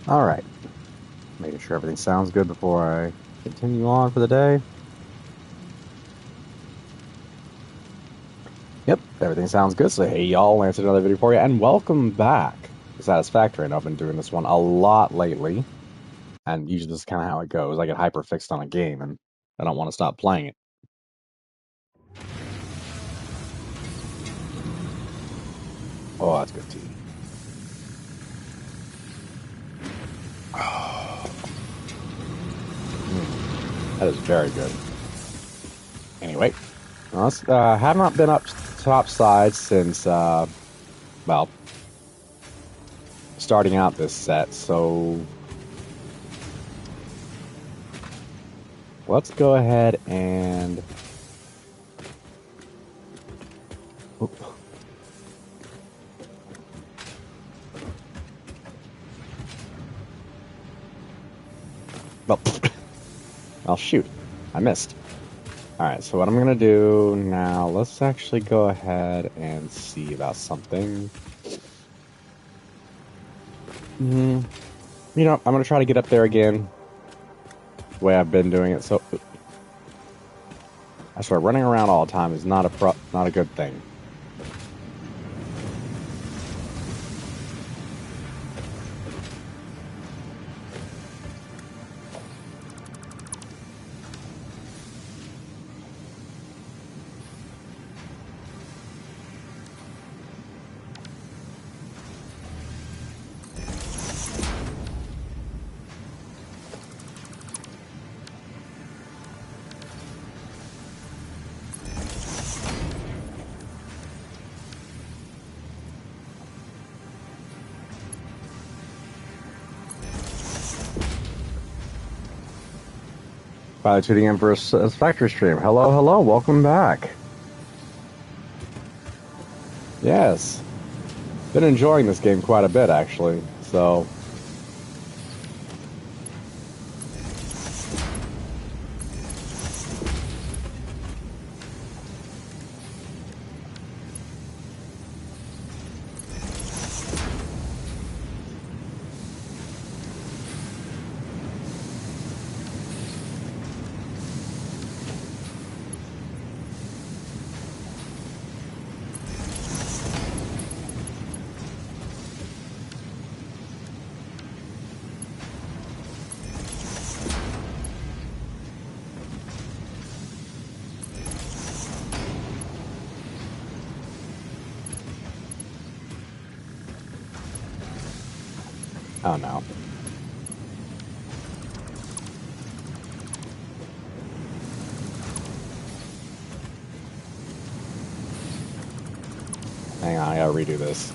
All right. Making sure everything sounds good before I continue on for the day. Yep, everything sounds good. So hey y'all, I answered another video for you, and welcome back to Satisfactory. And I've been doing this one a lot lately, and usually this is kind of how it goes. I get hyper fixed on a game, and I don't want to stop playing it. Oh, that's good tea. That is very good. Anyway, I have not been up top side since, well, starting out this set, so let's go ahead and... Oop. Well, shoot. I missed. Alright, so what I'm going to do now, let's actually go ahead and see about something. You know, I'm going to try to get up there again the way I've been doing it. So, I swear, running around all the time is not a good thing. By tuning in for a Satisfactory stream. Hello, welcome back. Yes. Been enjoying this game quite a bit, actually, so... Oh no. Hang on, I gotta redo this.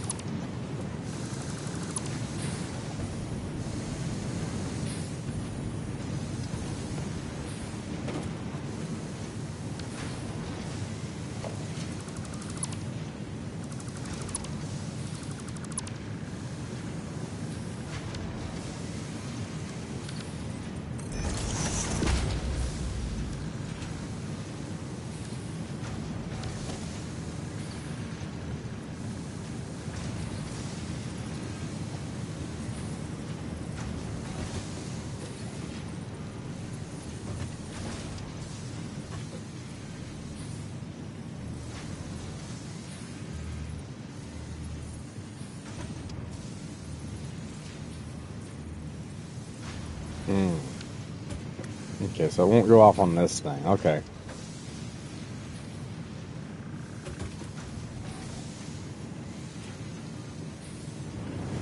Okay, so it won't go off on this thing. Okay.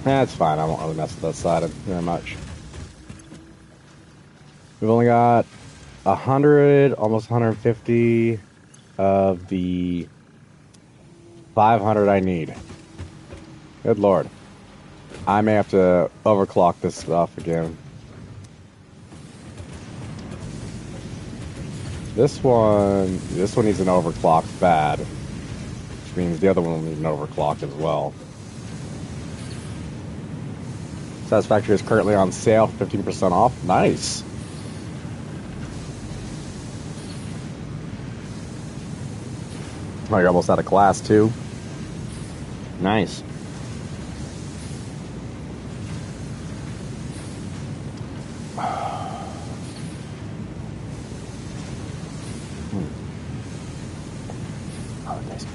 That's fine. I won't really mess with that side very much. We've only got 100, almost 150 of the 500 I need. Good lord. I may have to overclock this stuff again. This one needs an overclock bad, which means the other one will need an overclock as well. Satisfactory is currently on sale, 15% off. Nice. Oh, you're almost out of class, too. Nice. Oh, nice.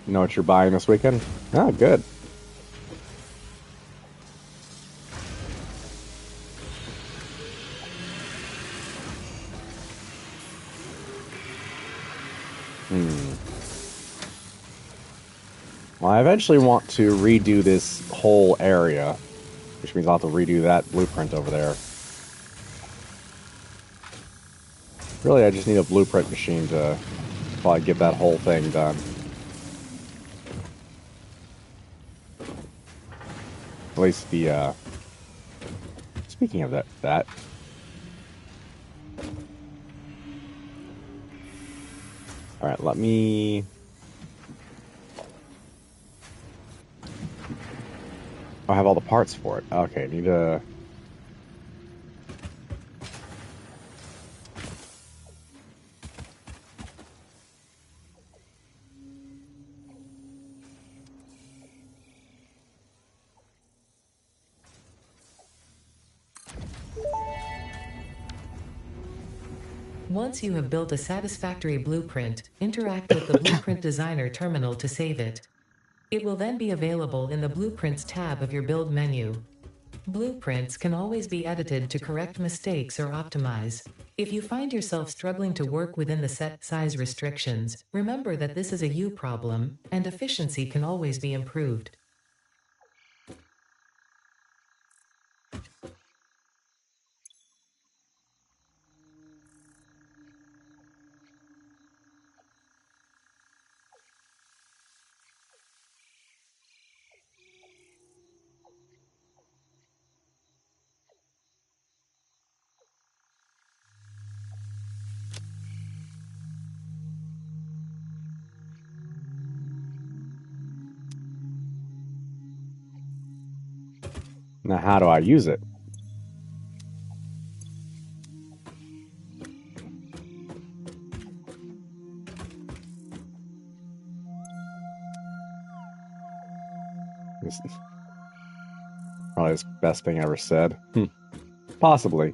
Know what you're buying this weekend? Oh, good. Well, I eventually want to redo this whole area, which means I'll have to redo that blueprint over there. Really, I just need a blueprint machine to probably get that whole thing done. At least the, speaking of that. Alright, let me... I have all the parts for it. Okay, need to... Once you have built a satisfactory blueprint, interact with the Blueprint Designer terminal to save it. It will then be available in the Blueprints tab of your build menu. Blueprints can always be edited to correct mistakes or optimize. If you find yourself struggling to work within the set size restrictions, remember that this is a you problem, and efficiency can always be improved. Now, how do I use it? This is probably the best thing I ever said. Possibly.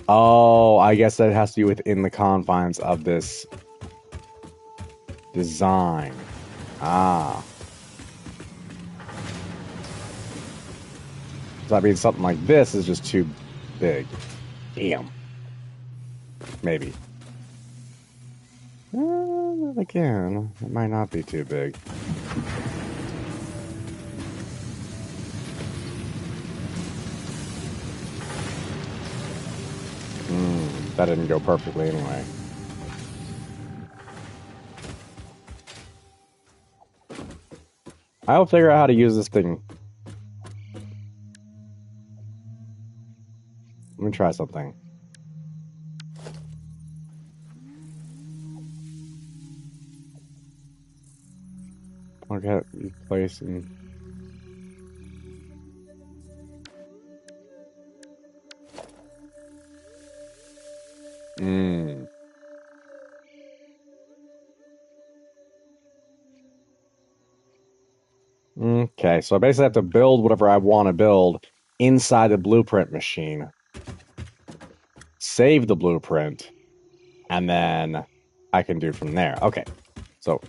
Oh, I guess that has to do within the confines of this design. Ah. So that means something like this is just too big. Damn. Maybe. Again, it might not be too big. That didn't go perfectly anyway. I'll figure out how to use this thing. Let me try something. Okay, place and... Okay, so I basically have to build whatever I want to build inside the blueprint machine. Save the blueprint, and then I can do from there. Okay, so...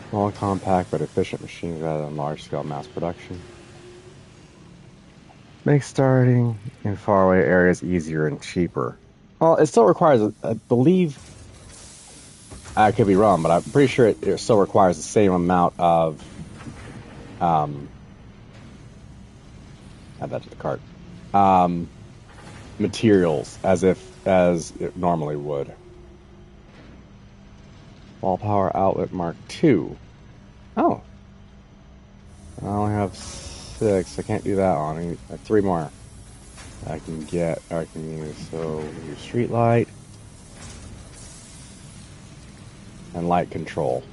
Small, compact, but efficient machines rather than large-scale mass production. Make starting in faraway areas easier and cheaper. Well, it still requires, I believe, I could be wrong, but I'm pretty sure it still requires the same amount of, add that to the cart, materials as it normally would. Wall power outlet Mark II. Oh. I only have 6. I can't do that on. I need 3 more. I can use, so use street light and light control.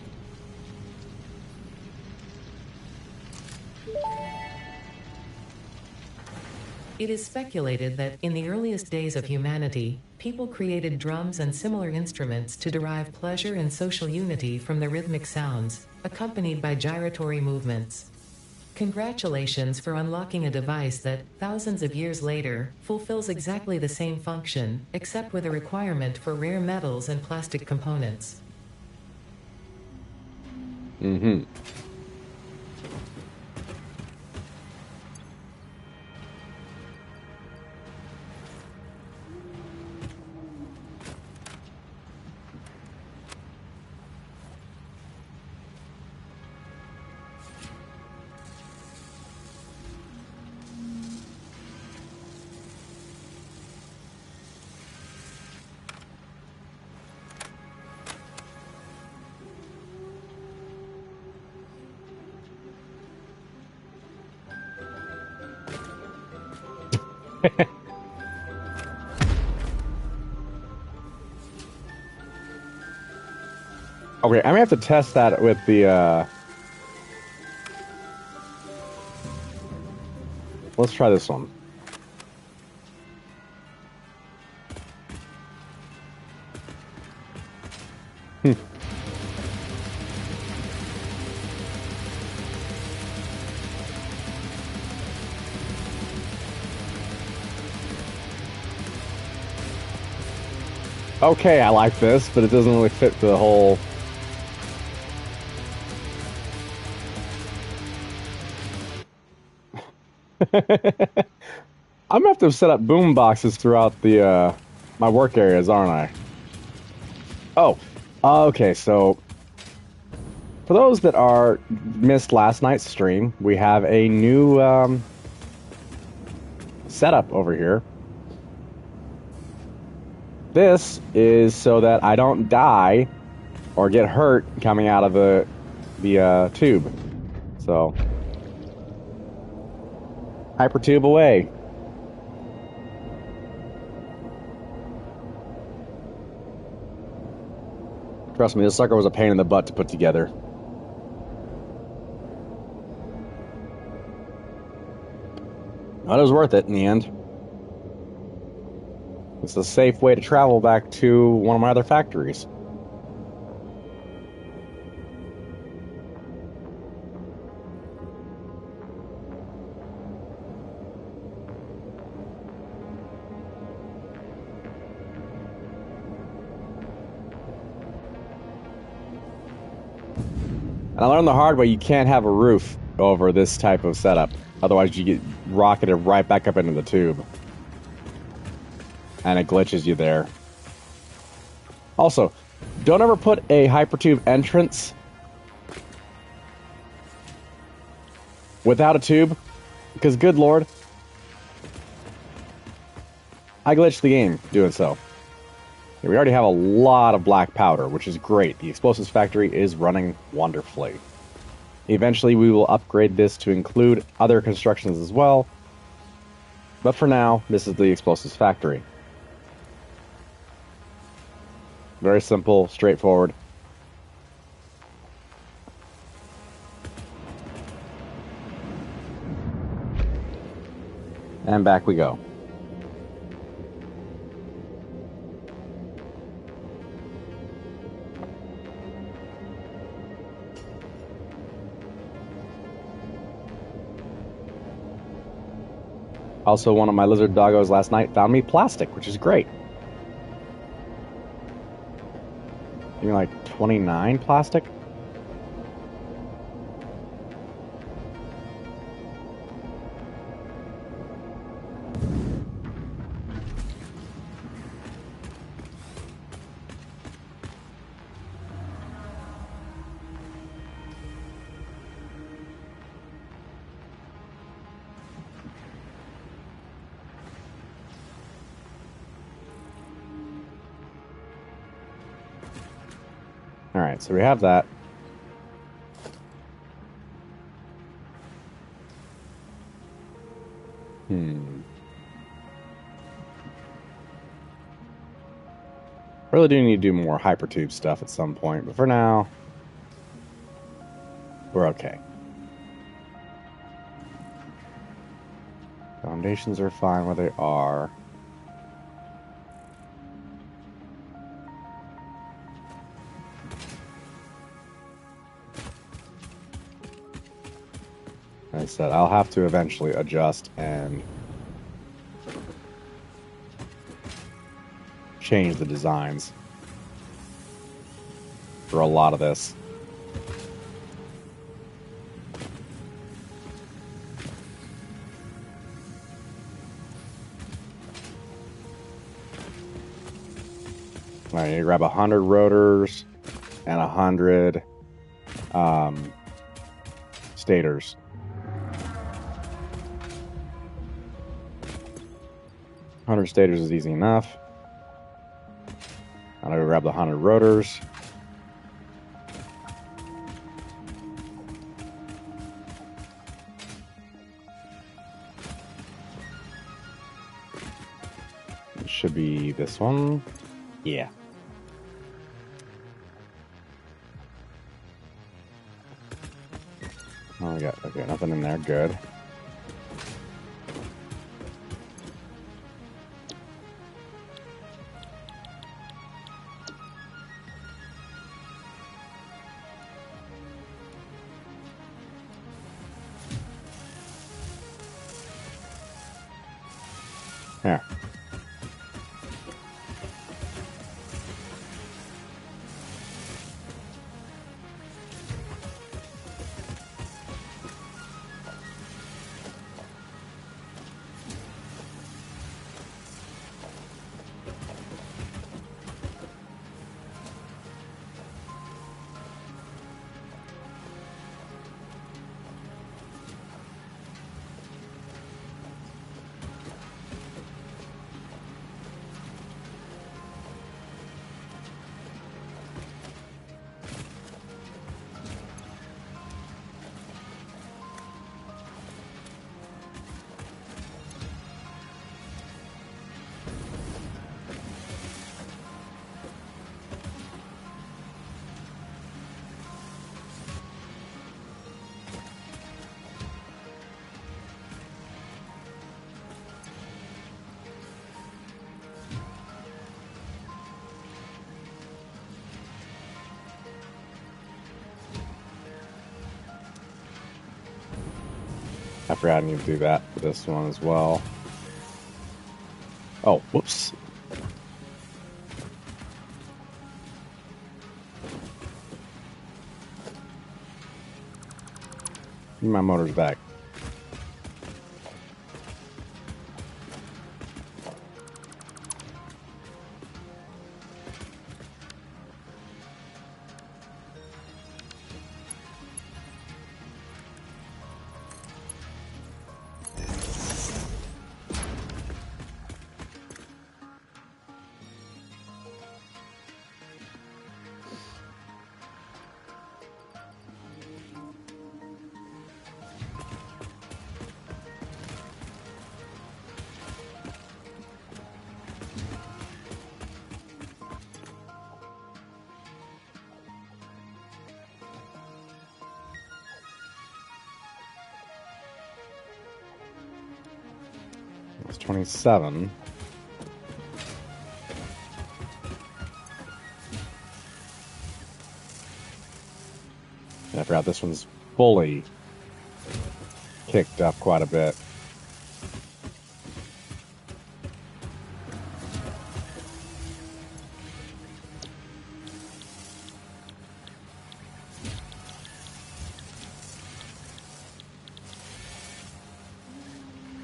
It is speculated that, in the earliest days of humanity, people created drums and similar instruments to derive pleasure and social unity from the rhythmic sounds, accompanied by gyratory movements. Congratulations for unlocking a device that, thousands of years later, fulfills exactly the same function, except with a requirement for rare metals and plastic components. Mm-hmm. Okay, I'm gonna have to test that with the, let's try this one. Okay, I like this, but it doesn't really fit the whole... I'm gonna have to set up boom boxes throughout the my work areas, aren't I? Oh, okay. So for those that are missed last night's stream, we have a new setup over here. This is so that I don't die or get hurt coming out of the tube. So hypertube away. Trust me, this sucker was a pain in the butt to put together. But it was worth it in the end. It's a safe way to travel back to one of my other factories. And I learned the hard way, you can't have a roof over this type of setup. Otherwise, you get rocketed right back up into the tube. And it glitches you there. Also, don't ever put a hypertube entrance without a tube, because good lord, I glitched the game doing so. We already have a lot of black powder, which is great. The explosives factory is running wonderfully. Eventually, we will upgrade this to include other constructions as well. But for now, this is the explosives factory. Very simple, straightforward. And back we go. Also, one of my lizard doggos last night found me plastic, which is great. You mean like 29 plastic? All right, so we have that. Really do need to do more hypertube stuff at some point, but for now, we're okay. Foundations are fine where they are. Like I said, I'll have to eventually adjust and change the designs for a lot of this. I need to grab 100 rotors and 100 stators. Hundred stators is easy enough. I'm gonna grab the 100 rotors. It should be this one. Yeah. Oh, we got, okay, nothing in there. Good. Here. I forgot I need to do that for this one as well. Oh, whoops. Need my motors back. It's 27. And I forgot this one's fully kicked up quite a bit.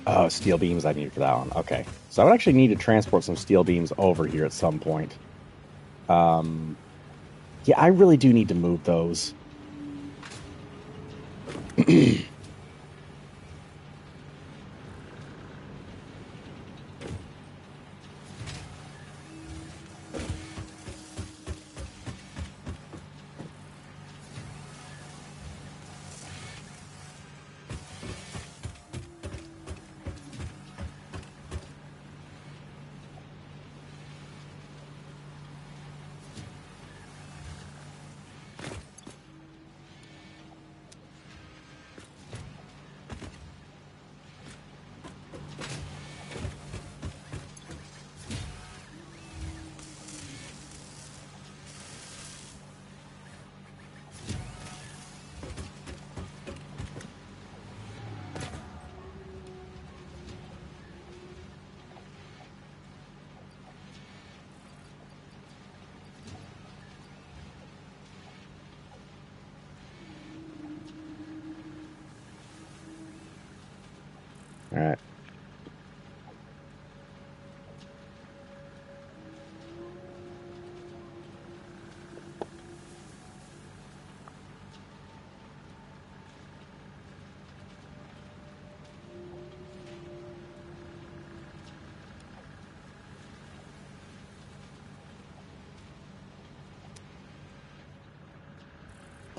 Oh, steel beams I need for that one. Okay. So I would actually need to transport some steel beams over here at some point. Yeah, I really do need to move those. All right.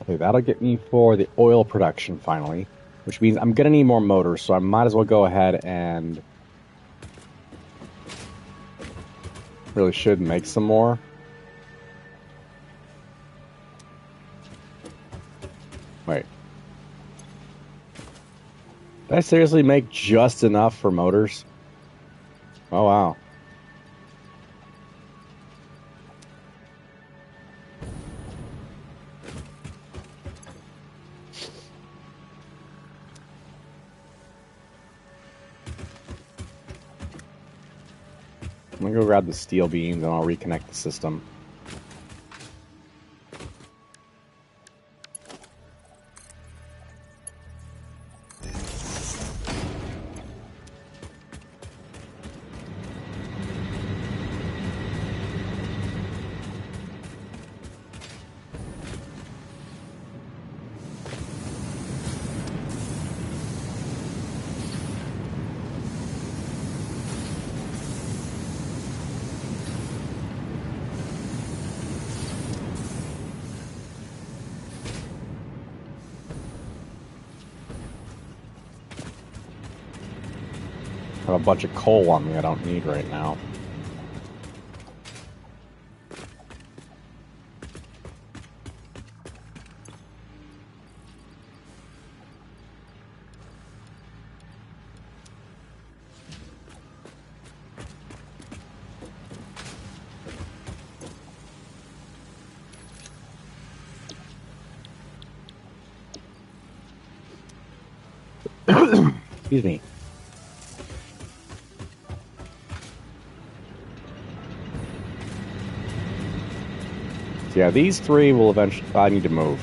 Okay, that'll get me for the oil production finally, which means I'm gonna need more motors, so I might as well go ahead and really should make some more. Wait. Did I seriously make just enough for motors? Oh, wow. I'm gonna go grab the steel beams and I'll reconnect the system. I have a bunch of coal on me I don't need right now. Excuse me. So yeah, these three will eventually... I need to move.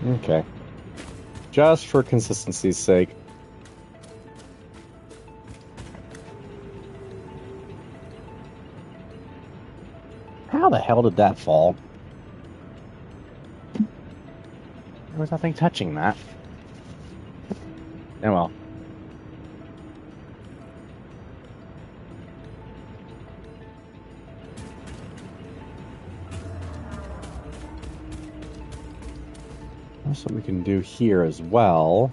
Okay. Just for consistency's sake. How the hell did that fall? There was nothing touching that. Oh well. That's what we can do here as well.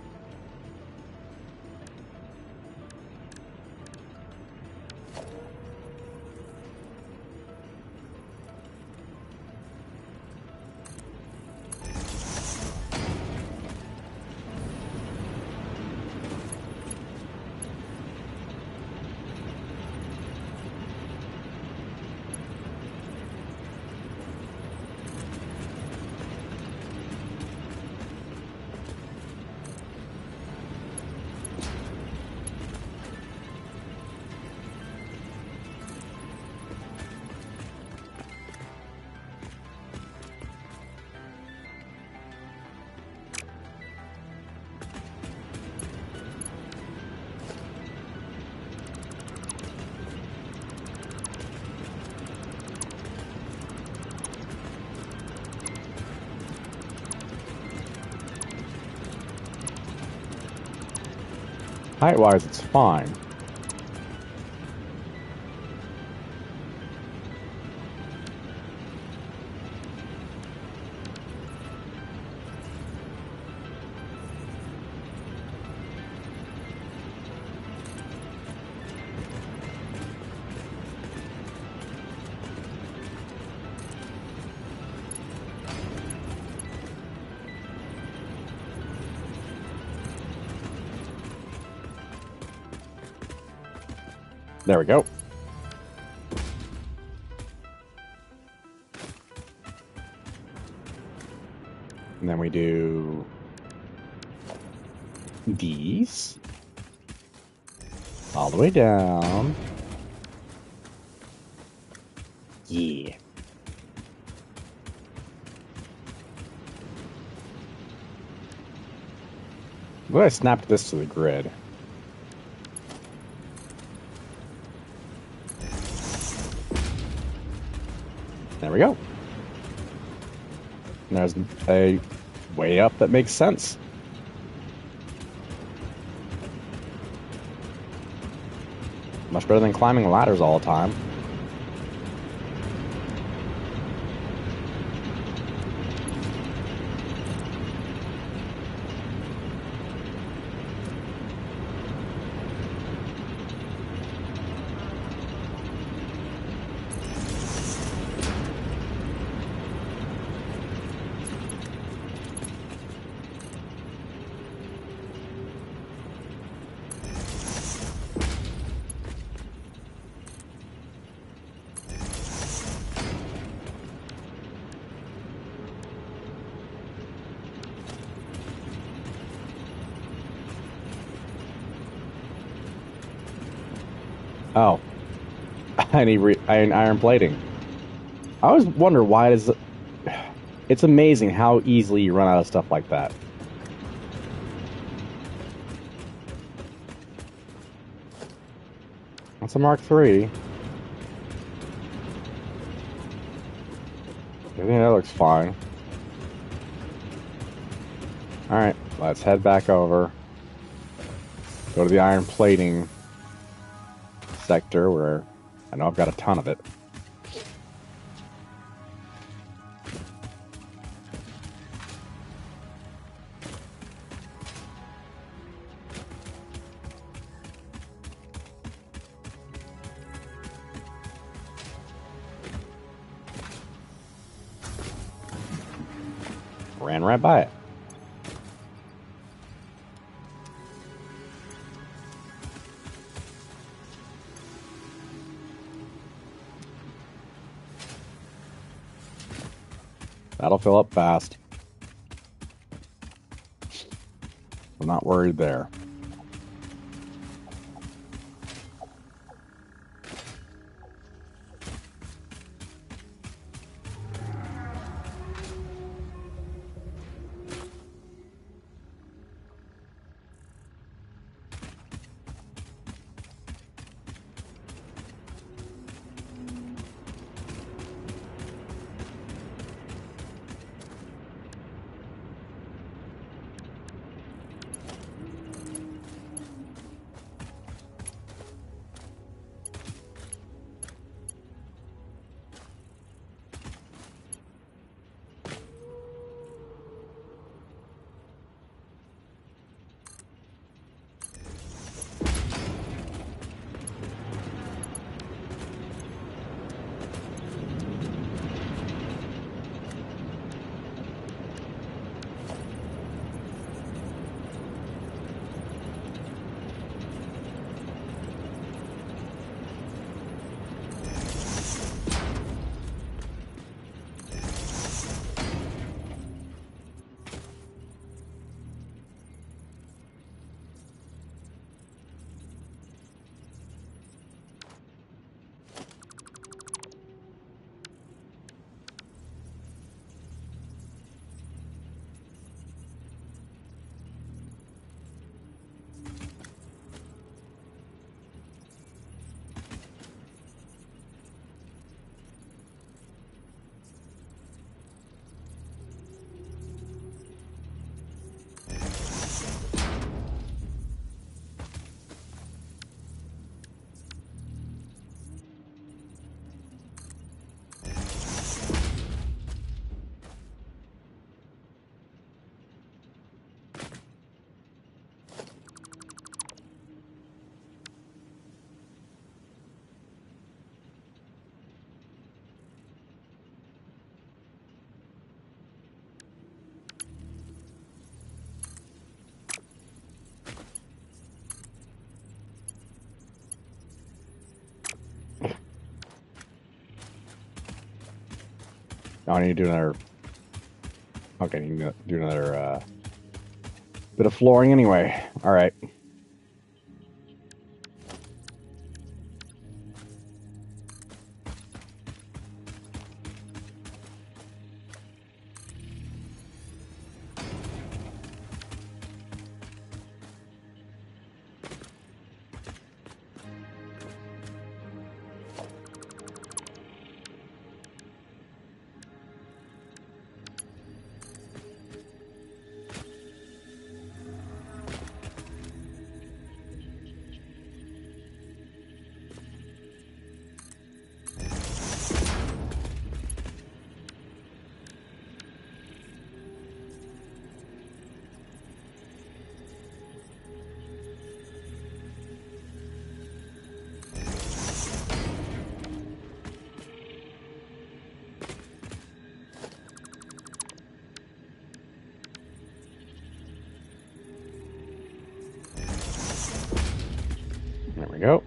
Height-wise, it's fine. There we go. And then we do these all the way down. Yeah. What if I snapped this to the grid? There we go. And there's a way up that makes sense. Much better than climbing ladders all the time. Oh, I need iron plating. I always wonder why it is. It's amazing how easily you run out of stuff like that. That's a Mark III. I think that looks fine. Alright, let's head back over. Go to the iron plating sector where I know I've got a ton of it. Ran right by it. That'll fill up fast. I'm not worried there. Oh, I need to do another. Okay, I need to do another bit of flooring anyway. All right. There we go.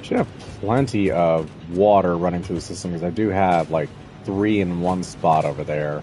Should have plenty of water running through the system because I do have like 3 in one spot over there.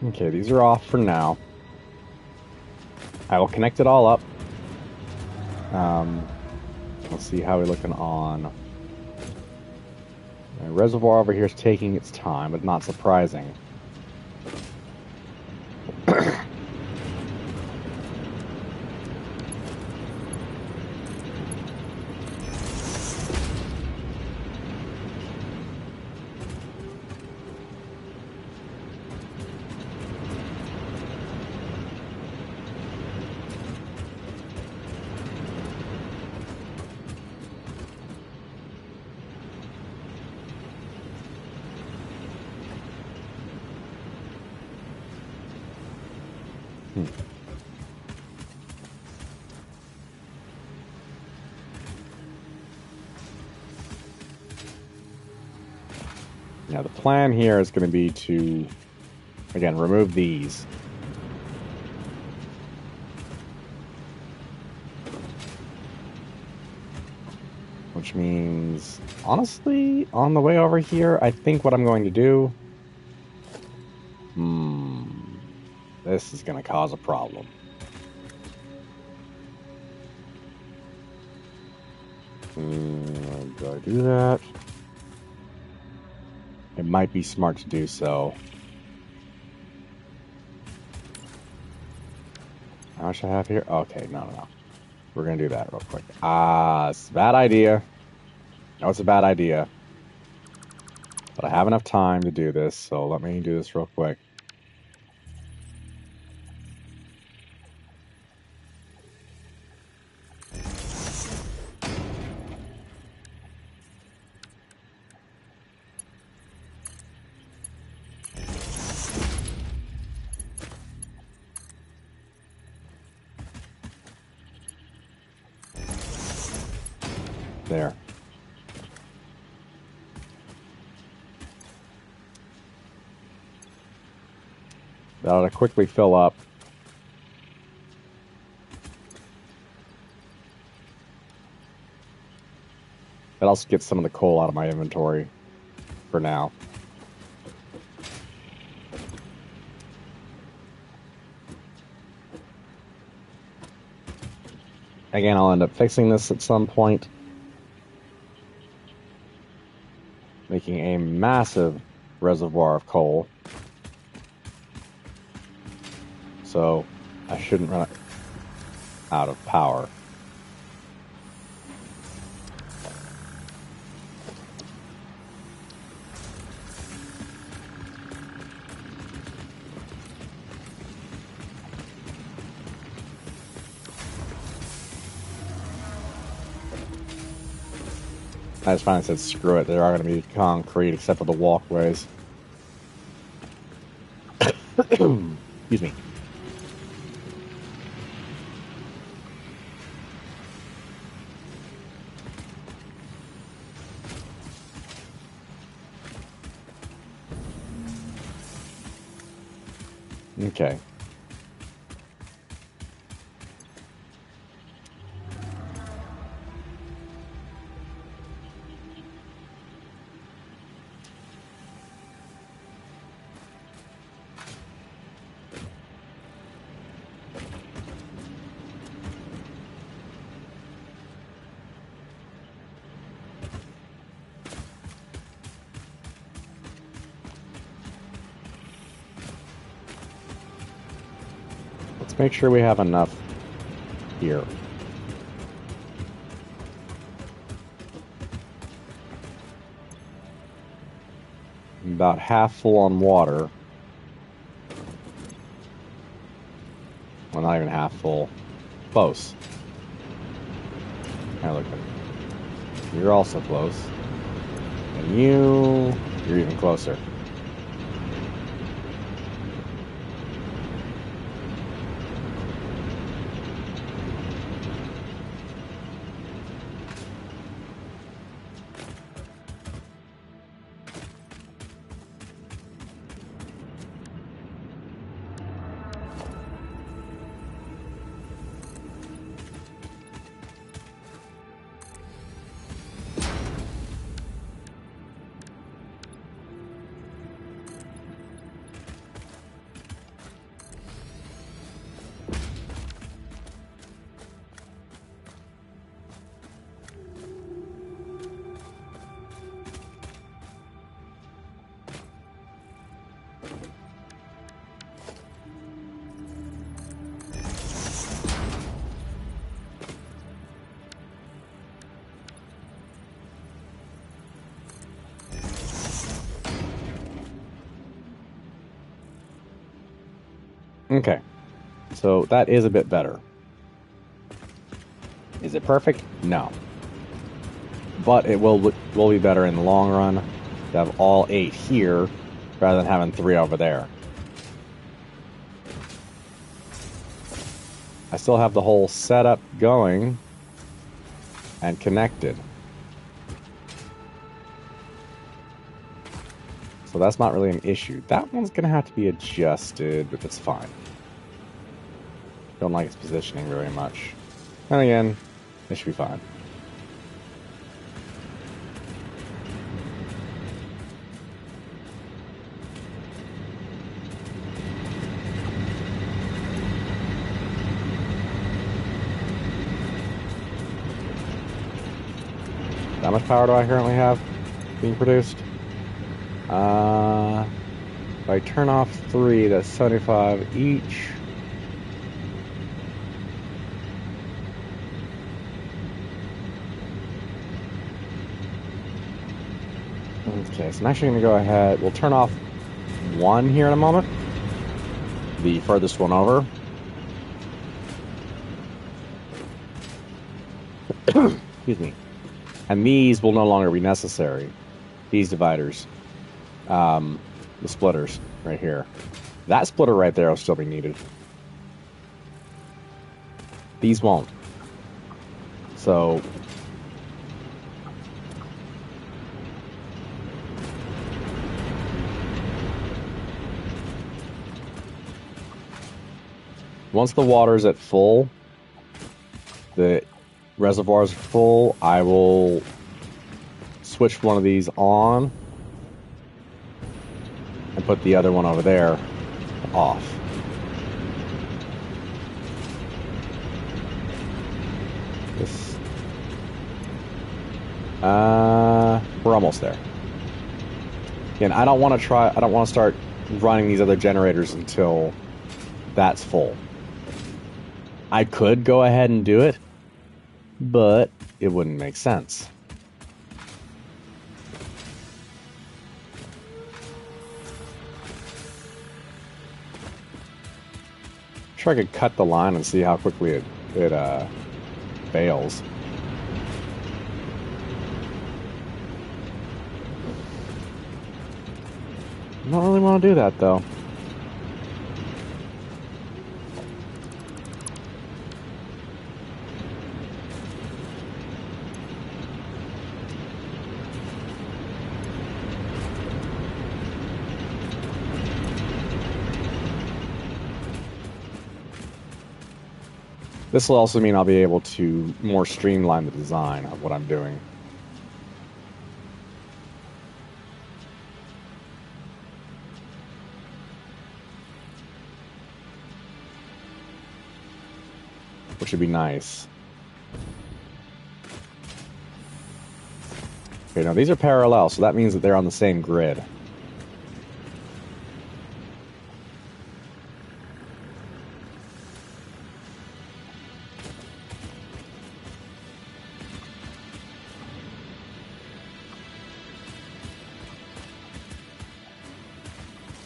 Okay, these are off for now. I will connect it all up. Let's see how we're looking on. The reservoir over here is taking its time, but not surprising. Now the plan here is going to be to, again, remove these. Which means, honestly, on the way over here, I think what I'm going to do... this is going to cause a problem. Do I do that? It might be smart to do so. How much I have here? Okay, no. We're going to do that real quick. It's a bad idea. No, it's a bad idea. But I have enough time to do this, so let me do this real quick. There. That ought to quickly fill up. That also gets some of the coal out of my inventory for now. Again, I'll end up fixing this at some point. Making a massive reservoir of coal. So I shouldn't run out of power. I just finally said, screw it, there are going to be concrete except for the walkways. Excuse me. Okay. Let's make sure we have enough here. I'm about half full on water. Well, not even half full. Close. Now look at it. You're also close. And you're even closer. Okay, so that is a bit better. Is it perfect? No. But it will be better in the long run to have all 8 here rather than having 3 over there. I still have the whole setup going and connected. So that's not really an issue. That one's going to have to be adjusted, but that's fine. Don't like its positioning very much. And again, it should be fine. How much power do I currently have being produced? If I turn off 3, that's 75 each. Okay, so I'm actually going to go ahead. We'll turn off 1 here in a moment. The furthest one over. Excuse me. And these will no longer be necessary. These dividers. The splitters right here. That splitter right there will still be needed. These won't. So Once the water's at full, the reservoir's full, I will switch one of these on and put the other one over there off. This, we're almost there. Again, I don't want to start running these other generators until that's full. I could go ahead and do it, but it wouldn't make sense. Sure, I could cut the line and see how quickly it fails. I don't really want to do that, though. This will also mean I'll be able to more streamline the design of what I'm doing. Which would be nice. Okay, now these are parallel, so that means that they're on the same grid.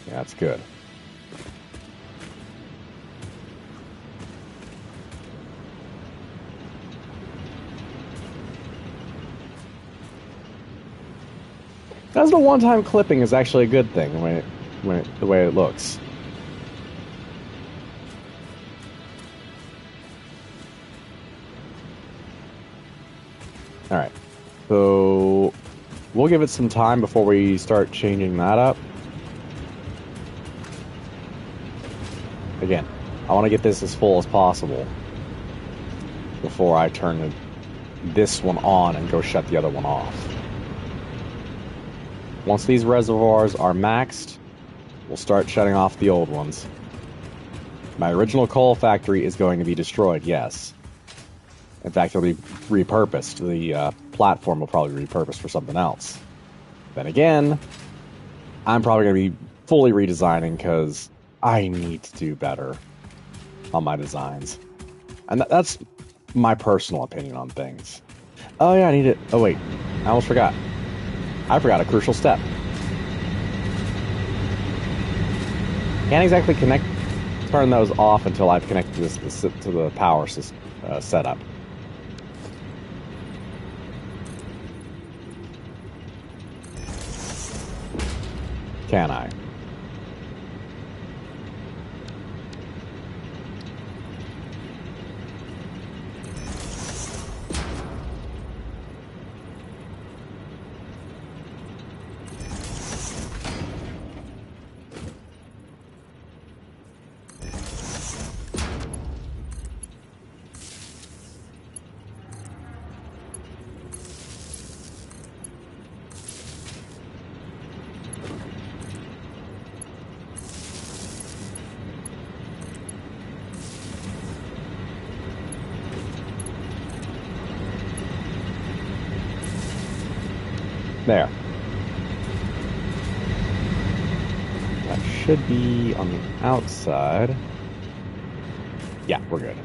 Yeah, that's good. That's the one-time clipping is actually a good thing the way it looks. All right, so we'll give it some time before we start changing that up. Again, I want to get this as full as possible before I turn this one on and go shut the other one off. Once these reservoirs are maxed, we'll start shutting off the old ones. My original coal factory is going to be destroyed, yes. In fact, it'll be repurposed. The platform will probably be repurposed for something else. Then again, I'm probably going to be fully redesigning because I need to do better on my designs. And that's my personal opinion on things. Oh yeah, I need it. Oh wait, I almost forgot. I forgot a crucial step. Can't exactly turn those off until I've connected this to the power setup. Can I? There. That should be on the outside. Yeah, we're good.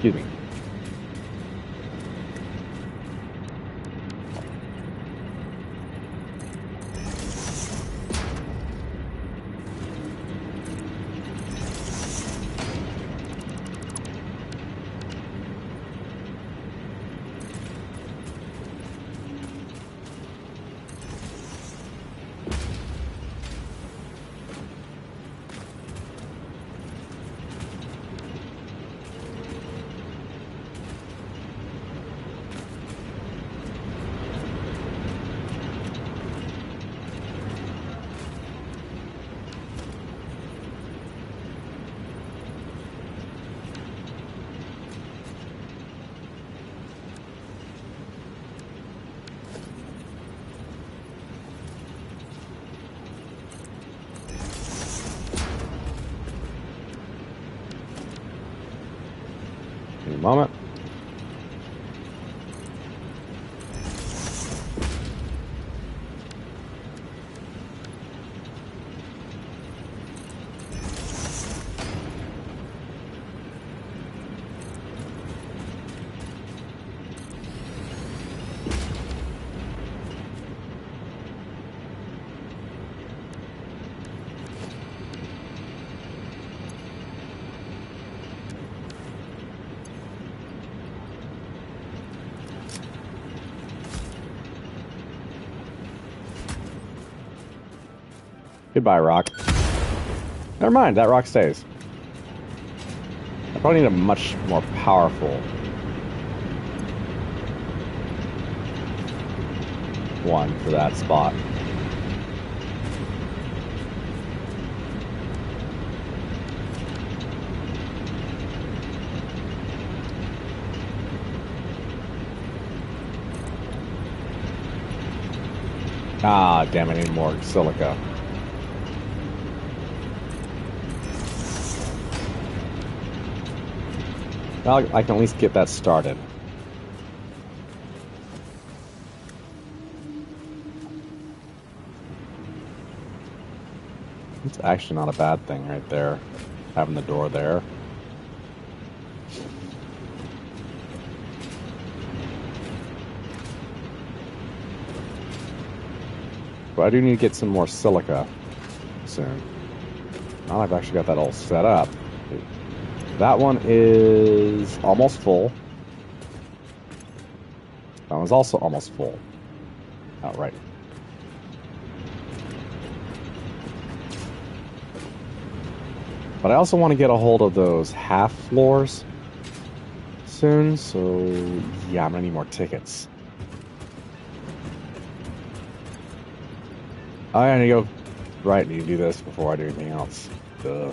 Excuse me. Any moment. Goodbye, rock. Never mind, that rock stays. I probably need a much more powerful one for that spot. Ah, damn it, I need more silica. Well, I can at least get that started. It's actually not a bad thing right there, having the door there. But I do need to get some more silica soon. Now I've actually got that all set up. That one is almost full. That one's also almost full. Oh, right. But I also want to get a hold of those half floors soon, so yeah, I'm gonna need more tickets. I need to go. Right, need to do this before I do anything else. Duh.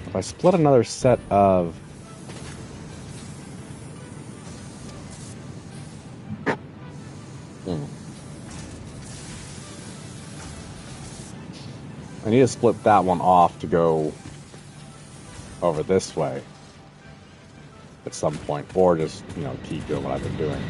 If I split another set of... I need to split that one off to go over this way at some point, or just, you know, keep doing what I've been doing.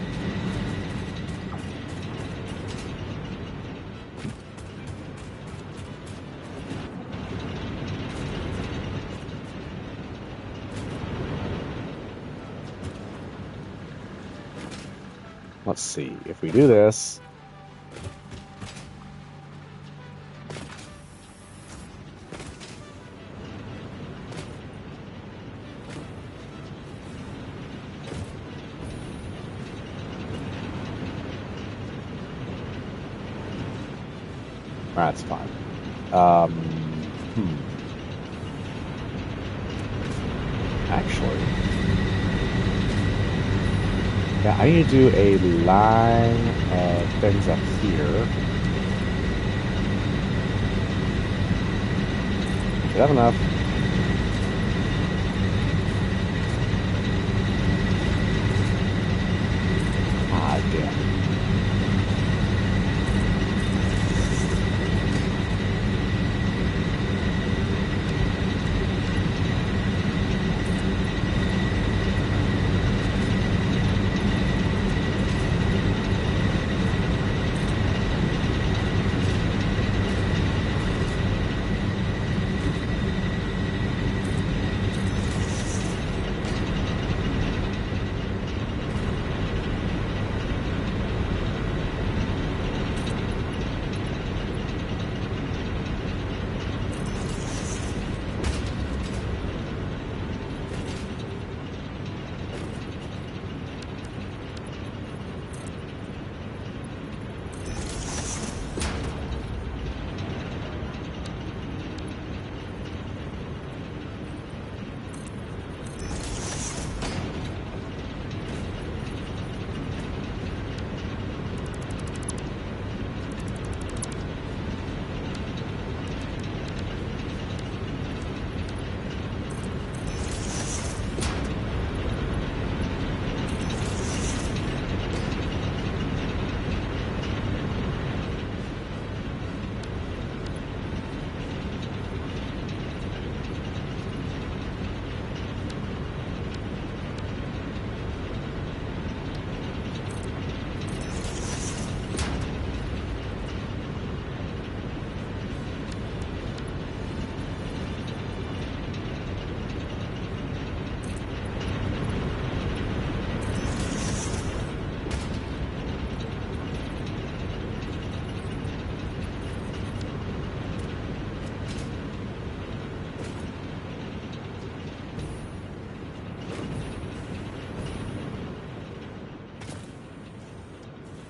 Let's see, if we do this... That's fine. Actually... Yeah, I need to do a line of things up here. Should have enough. Ah, damn.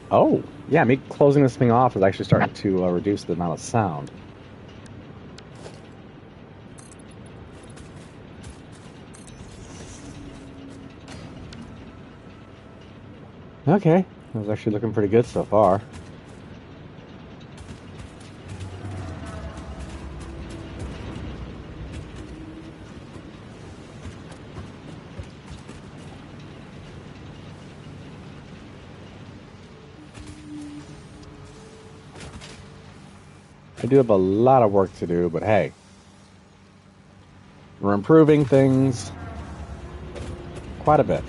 Oh, yeah, me closing this thing off is actually starting to reduce the amount of sound. Okay, that was actually looking pretty good so far. I do have a lot of work to do, but hey, we're improving things quite a bit.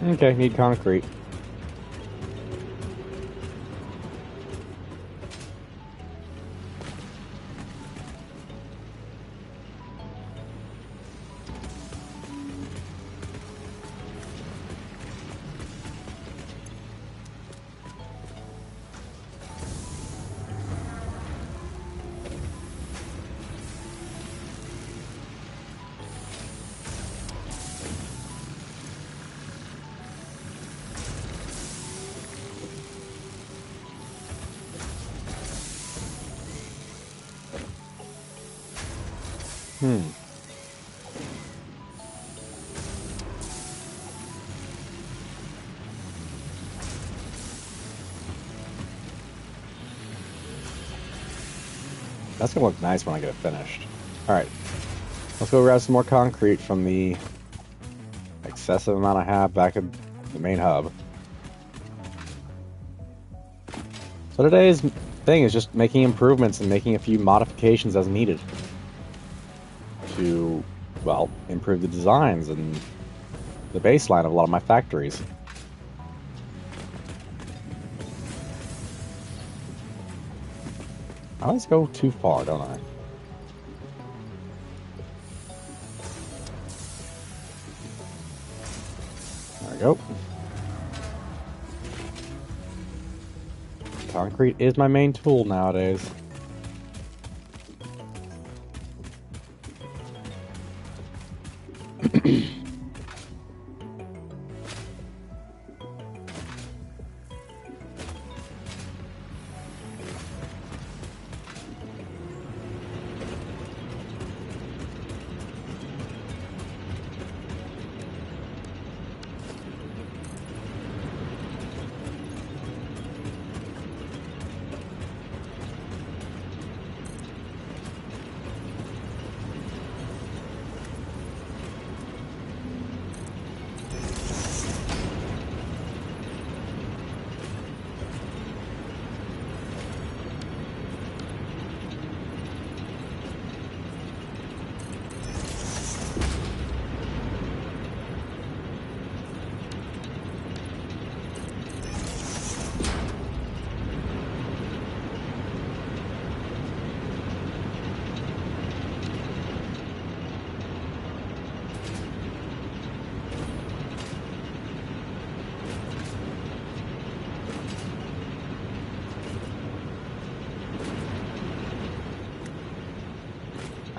Okay, need concrete. Hmm. That's gonna look nice when I get it finished. Alright, let's go grab some more concrete from the excessive amount I have back at the main hub. So today's thing is just making improvements and making a few modifications as needed to, well, improve the designs and the baseline of a lot of my factories. I always go too far, don't I? There we go. Concrete is my main tool nowadays.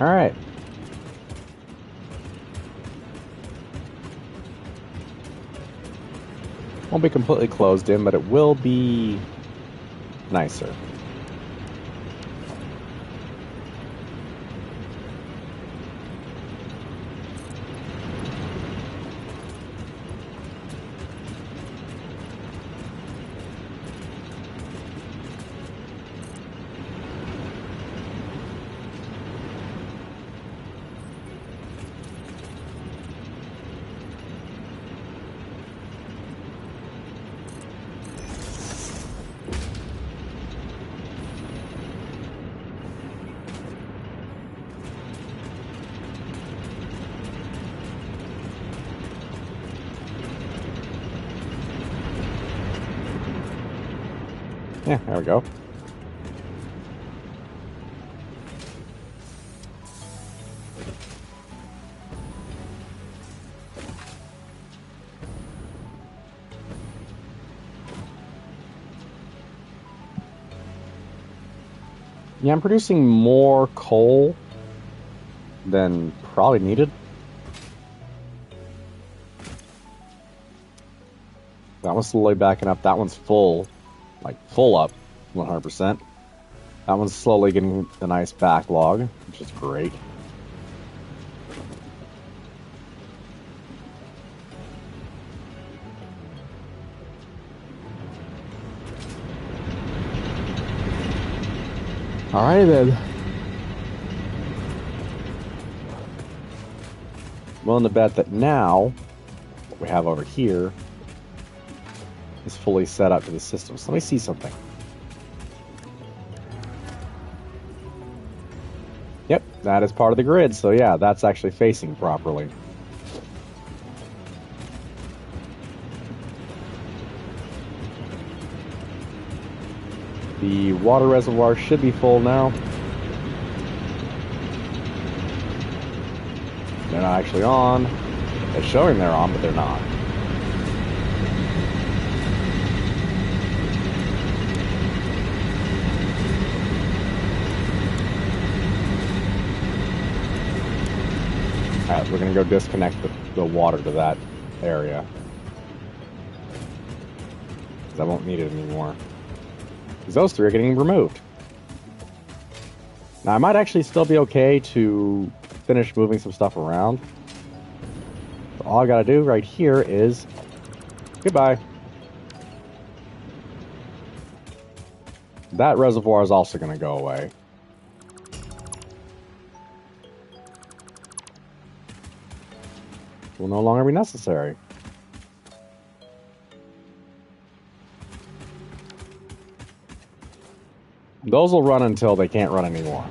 All right. Won't be completely closed in, but it will be nicer. Yeah, there we go. Yeah, I'm producing more coal than probably needed. That one's slowly backing up. That one's full. Like, full up. 100%. That one's slowly getting a nice backlog, which is great. Alright then. Willing to bet that now, what we have over here is fully set up to the system. So let me see something. Yep, that is part of the grid. So yeah, that's actually facing properly. The water reservoir should be full now. They're not actually on. They're showing they're on, but they're not. Alright, we're going to go disconnect the water to that area. Because I won't need it anymore. Because those three are getting removed. Now, I might actually still be okay to finish moving some stuff around. So all I gotta do right here is goodbye. That reservoir is also gonna go away. Will no longer be necessary. Those will run until they can't run anymore.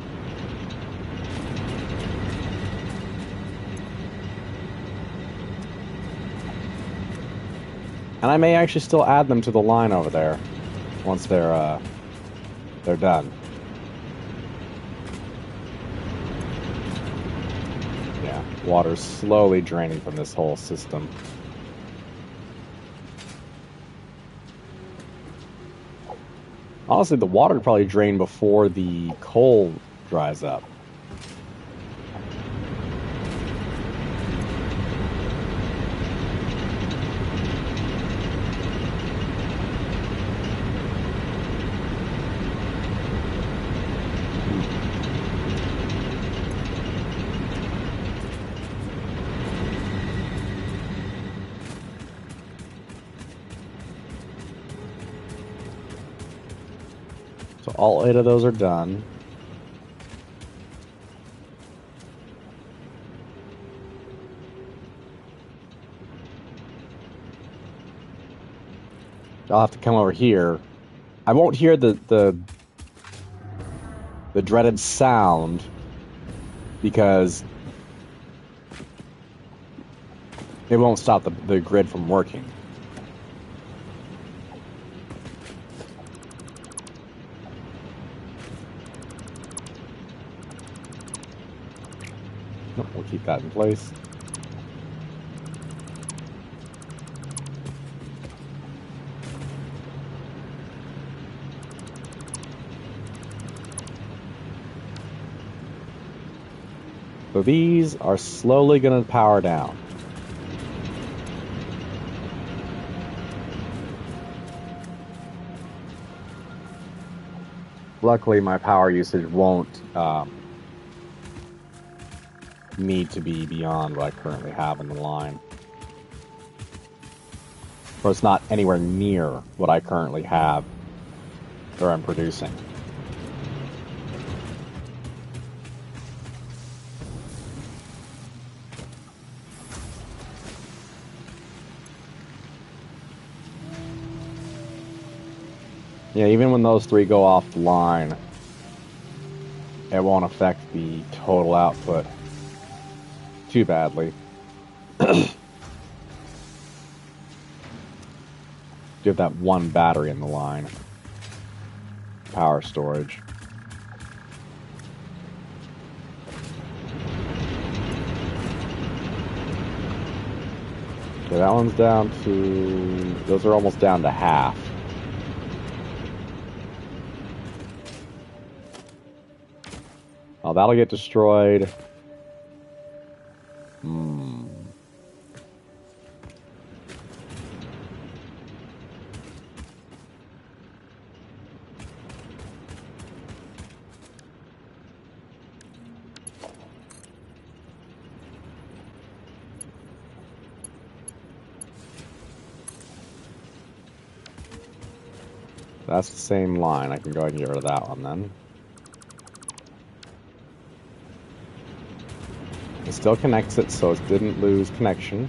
And I may actually still add them to the line over there once they're done. Yeah, water's slowly draining from this whole system. Honestly, the water would probably drain before the coal dries up. So all 8 of those are done. I'll have to come over here. I won't hear the dreaded sound because it won't stop the grid from working. Nope, we'll keep that in place. So these are slowly going to power down. Luckily, my power usage won't need to be beyond what I currently have in the line. Or it's not anywhere near what I currently have or I'm producing. Yeah, even when those three go off the line, it won't affect the total output too badly. You have that one battery in the line. Power storage. Okay, that one's down to... Those are almost down to half. Oh, that'll get destroyed. That's the same line. I can go ahead and get rid of that one then. It still connects it, so it didn't lose connection.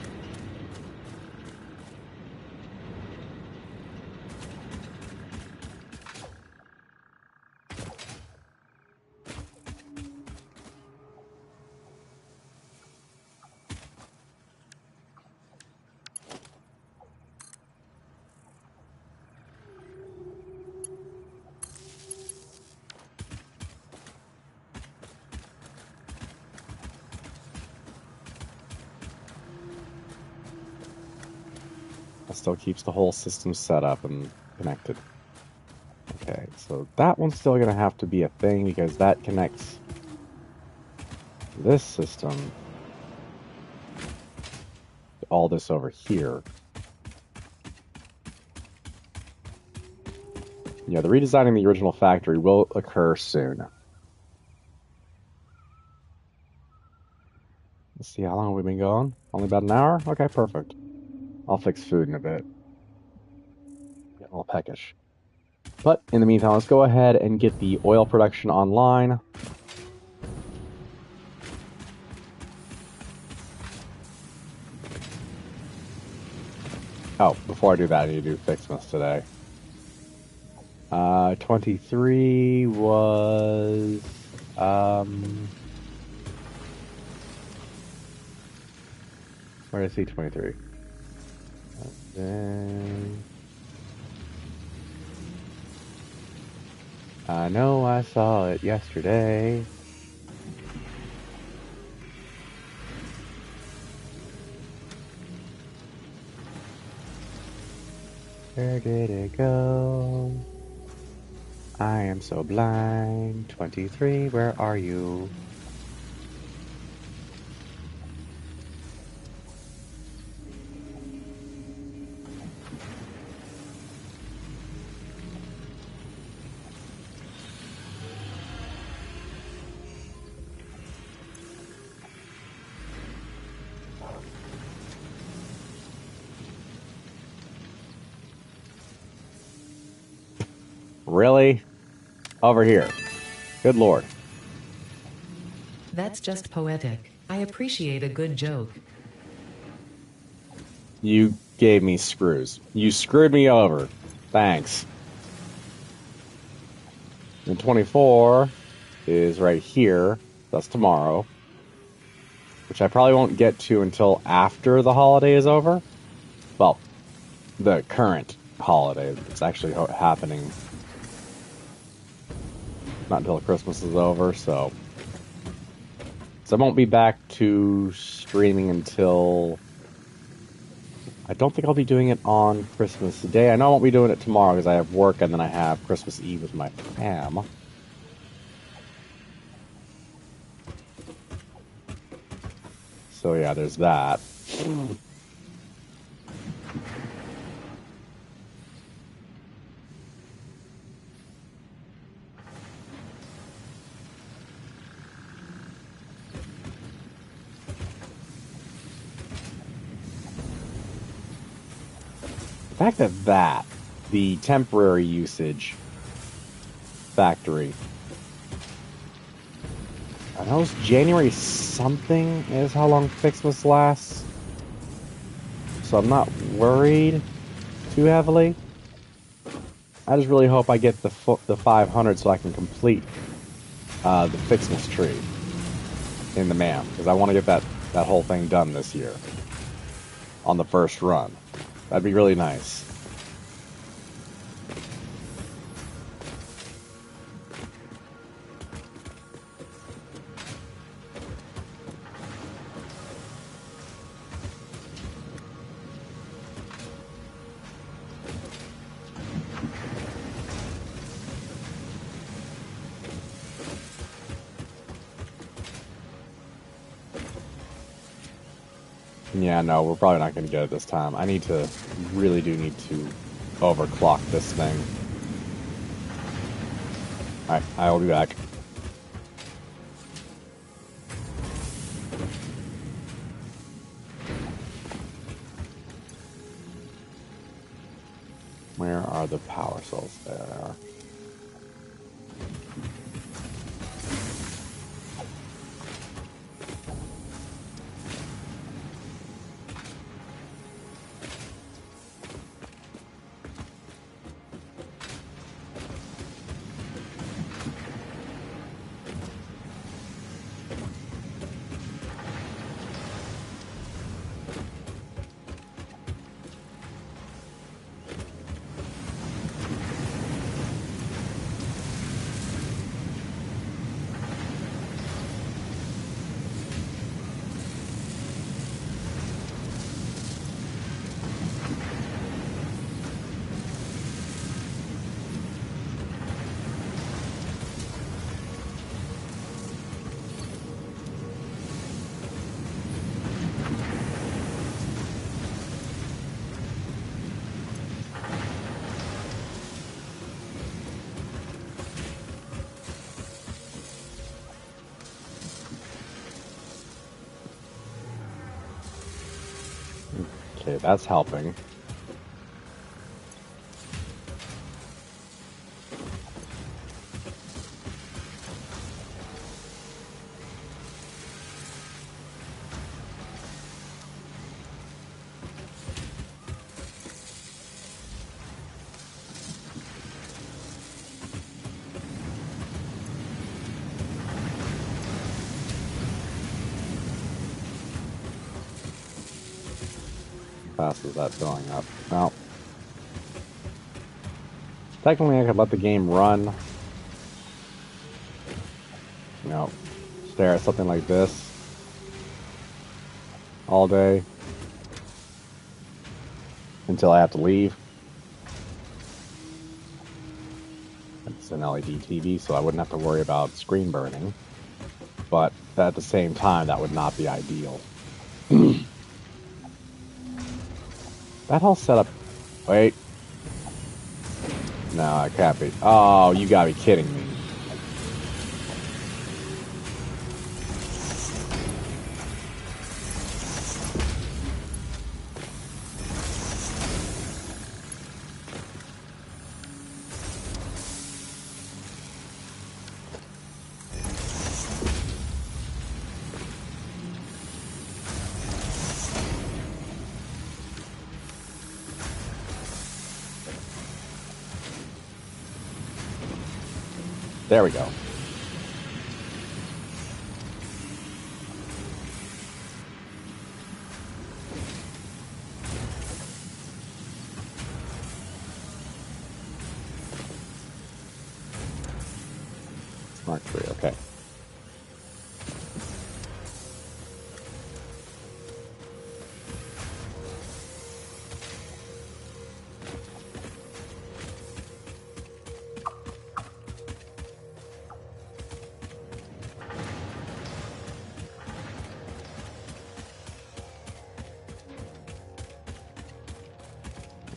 That still keeps the whole system set up and connected. Okay, so that one's still going to have to be a thing because that connects this system to all this over here. Yeah, the redesigning the original factory will occur soon. Let's see, how long have we been going? Only about an hour? Okay, perfect. I'll fix food in a bit. Getting a little peckish. But in the meantime, let's go ahead and get the oil production online. Oh, before I do that, I need to do FICSmas today. 23 was... where did I see 23? Then... I know I saw it yesterday. Where did it go? I am so blind. 23, where are you? Really? Over here. Good lord. That's just poetic. I appreciate a good joke. You gave me screws. You screwed me over. Thanks. And 24 is right here. That's tomorrow. Which I probably won't get to until after the holiday is over. Well, the current holiday. It's actually happening not until Christmas is over, so I won't be back to streaming until... I don't think I'll be doing it on Christmas Day. I know I won't be doing it tomorrow because I have work and then I have Christmas Eve with my fam. So yeah, there's that. The fact that the temporary usage factory, I know it's January something is how long FICSmas lasts, so I'm not worried too heavily. I just really hope I get the 500 so I can complete the FICSmas tree in the MAM, because I want to get that whole thing done this year on the first run. That'd be really nice. Yeah, no, we're probably not going to get it this time. Really do need to overclock this thing. Alright, I will be back. Where are the power cells? There they are. Okay, that's helping. How fast is that filling up? Well, technically I could let the game run. You know, stare at something like this all day until I have to leave. It's an LED TV, so I wouldn't have to worry about screen burning. But at the same time, that would not be ideal. That whole setup... Wait. No, I can't be. Oh, you gotta be kidding me. There we go. Mark 3, okay.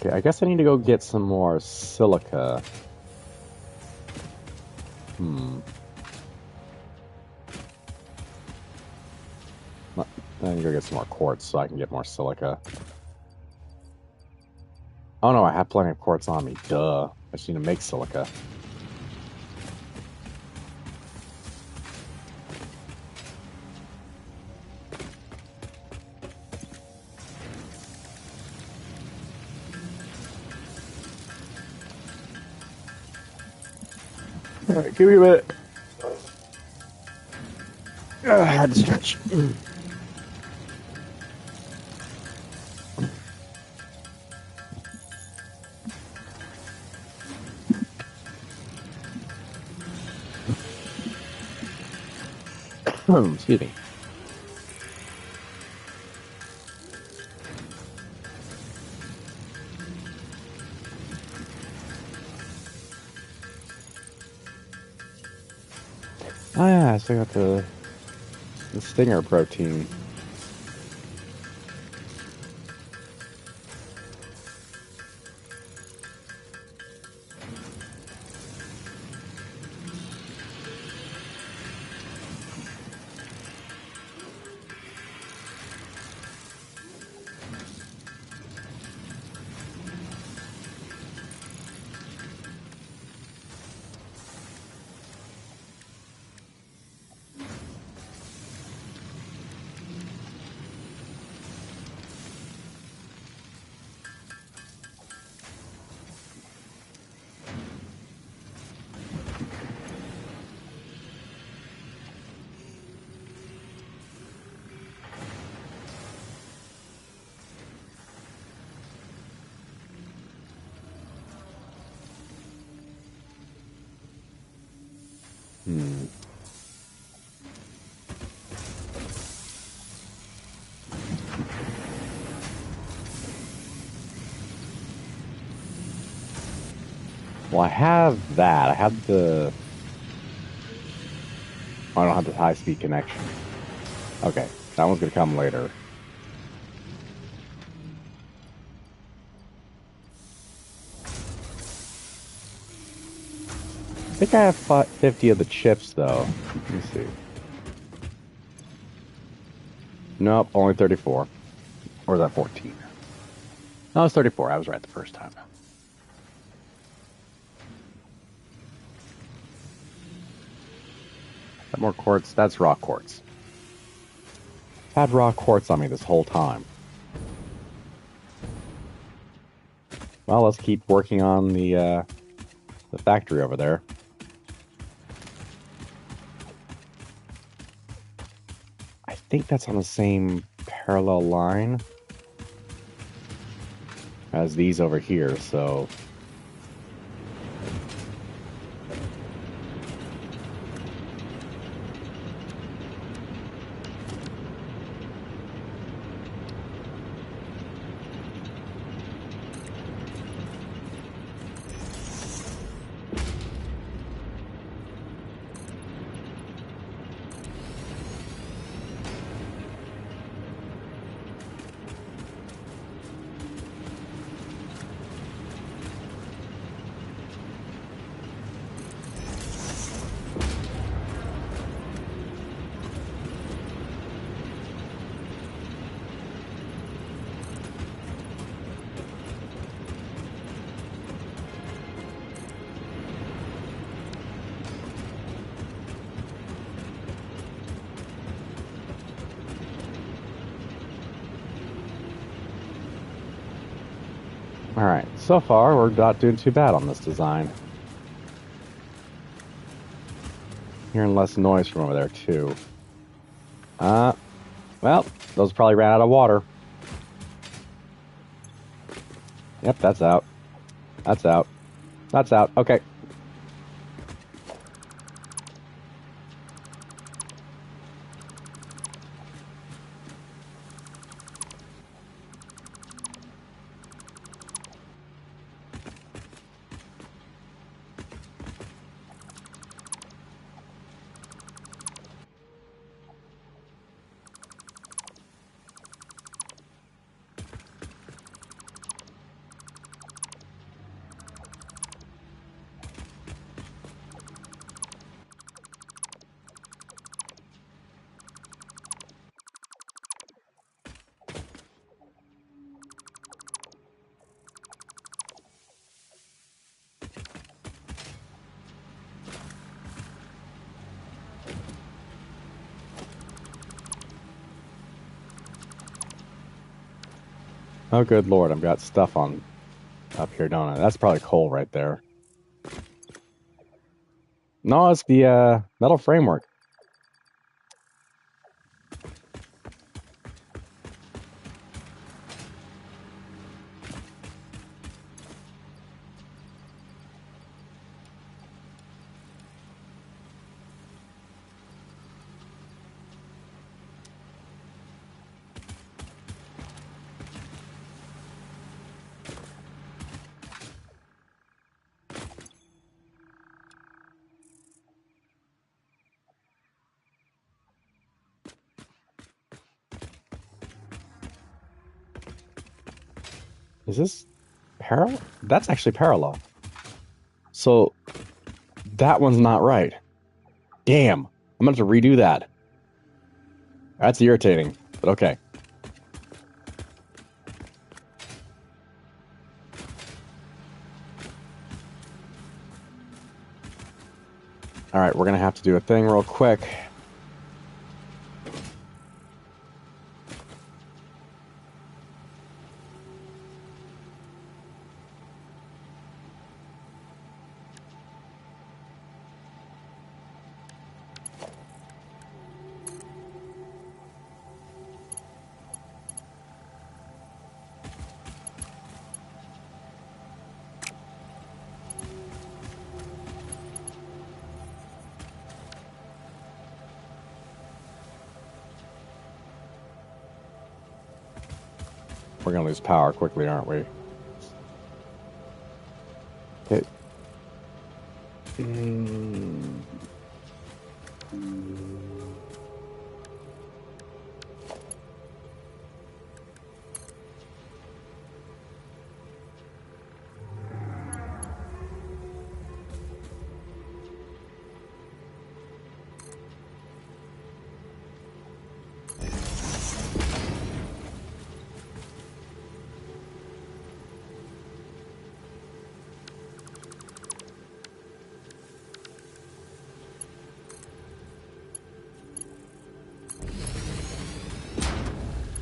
Okay, I guess I need to go get some more silica. I need to go get some more quartz so I can get more silica. Oh no, I have plenty of quartz on me. Duh. I just need to make silica. Alright, give me a minute. I had to stretch. Excuse me. Oh yeah, I still got the stinger protein. Well, I have that. I have the... I don't have the high-speed connection. Okay, that one's gonna come later. I think I have 50 of the chips, though. Let me see. Nope, only 34. Or is that 14? No, it's 34. I was right the first time. Got more quartz. That's raw quartz. I've had raw quartz on me this whole time. Well, let's keep working on the factory over there. I think that's on the same parallel line as these over here, so... Alright, so far we're not doing too bad on this design. Hearing less noise from over there, too. Well, those probably ran out of water. Yep, that's out. That's out. That's out. Okay. Oh, good Lord. I've got stuff on up here, don't I? That's probably coal right there. No, it's the metal framework. Is this parallel? That's actually parallel. So that one's not right. Damn. I'm going to have to redo that. That's irritating, but okay. All right, we're going to have to do a thing real quick. We're going to lose power quickly, aren't we? Okay.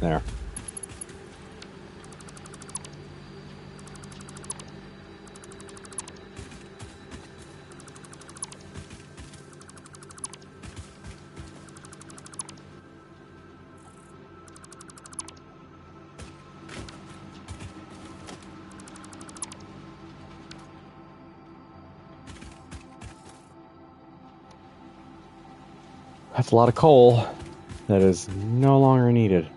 There. That's a lot of coal that is no longer needed.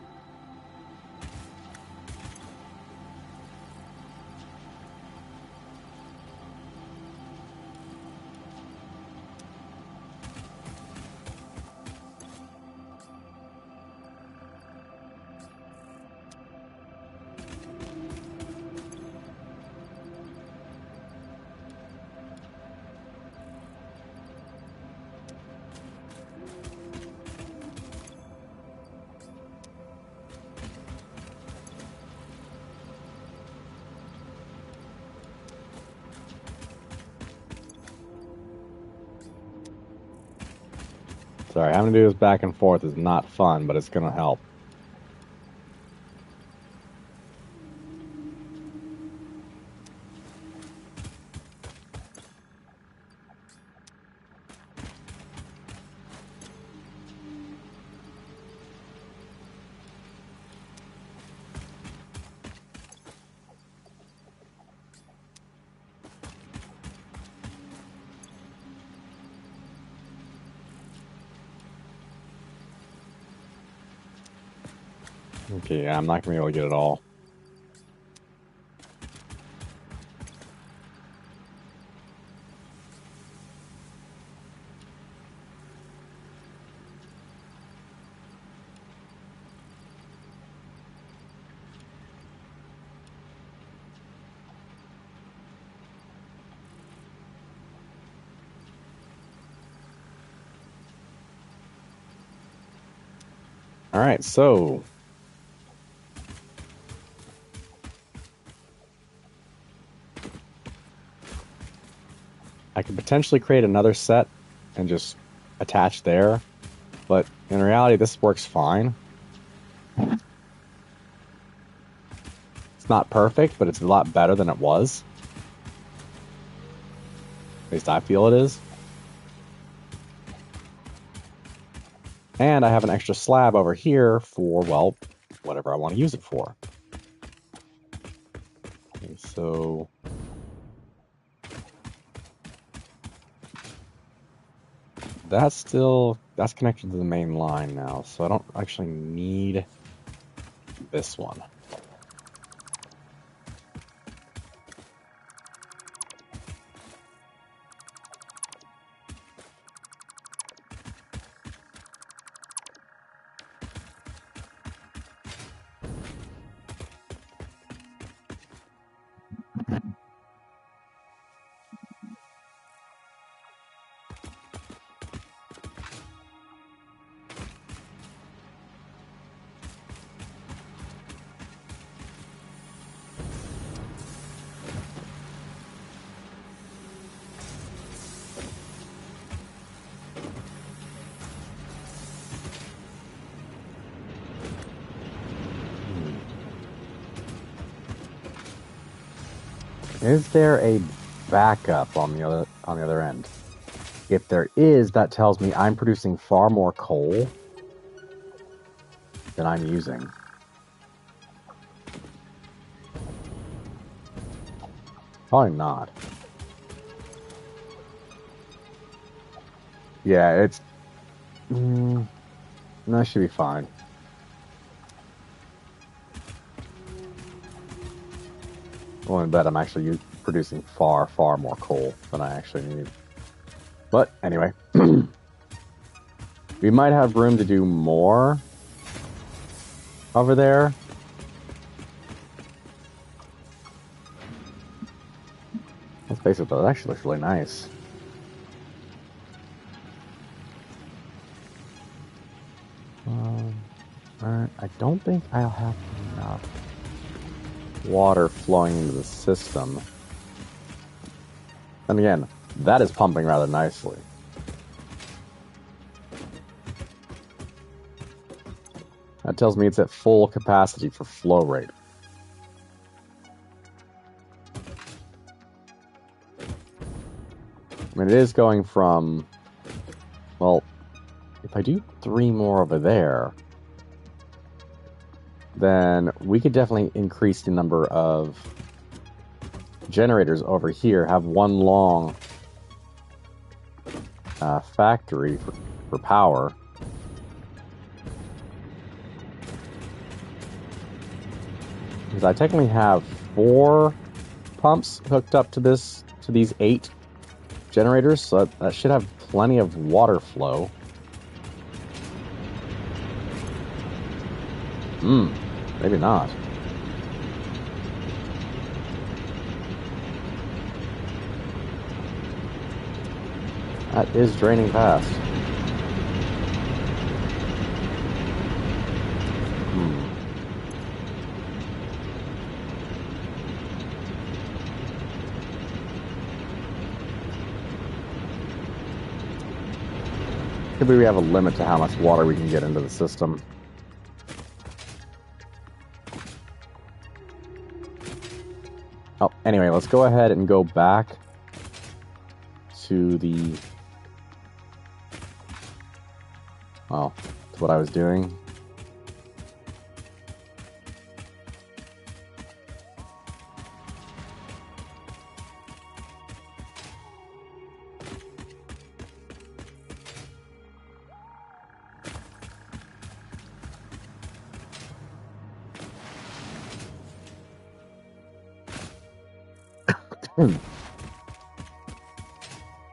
Sorry, having to do this back and forth is not fun, but it's going to help. Okay, yeah, I'm not going to be able to get it all. All right, so I could potentially create another set and just attach there, but in reality, this works fine. It's not perfect, but it's a lot better than it was. At least I feel it is. And I have an extra slab over here for, well, whatever I want to use it for. Okay, so that's connected to the main line now, so I don't actually need this one. Is there a backup on the other end? If there is, that tells me I'm producing far more coal than I'm using. Probably not. Yeah, it's... that should be fine. Well, I bet I'm actually producing far, far more coal than I actually need. But anyway, we might have room to do more over there. Let's face it, though, it actually looks really nice. Alright, I don't think I'll have enough water flowing into the system. And again, that is pumping rather nicely. That tells me it's at full capacity for flow rate. I mean, it is going from... Well, if I do 3 more over there, then we could definitely increase the number of generators over here, have one long factory for power. Because I technically have 4 pumps hooked up to these 8 generators, so that should have plenty of water flow. Maybe not. That is draining fast. Maybe we have a limit to how much water we can get into the system. Oh, anyway, let's go ahead and go back to the... Well, to what I was doing. I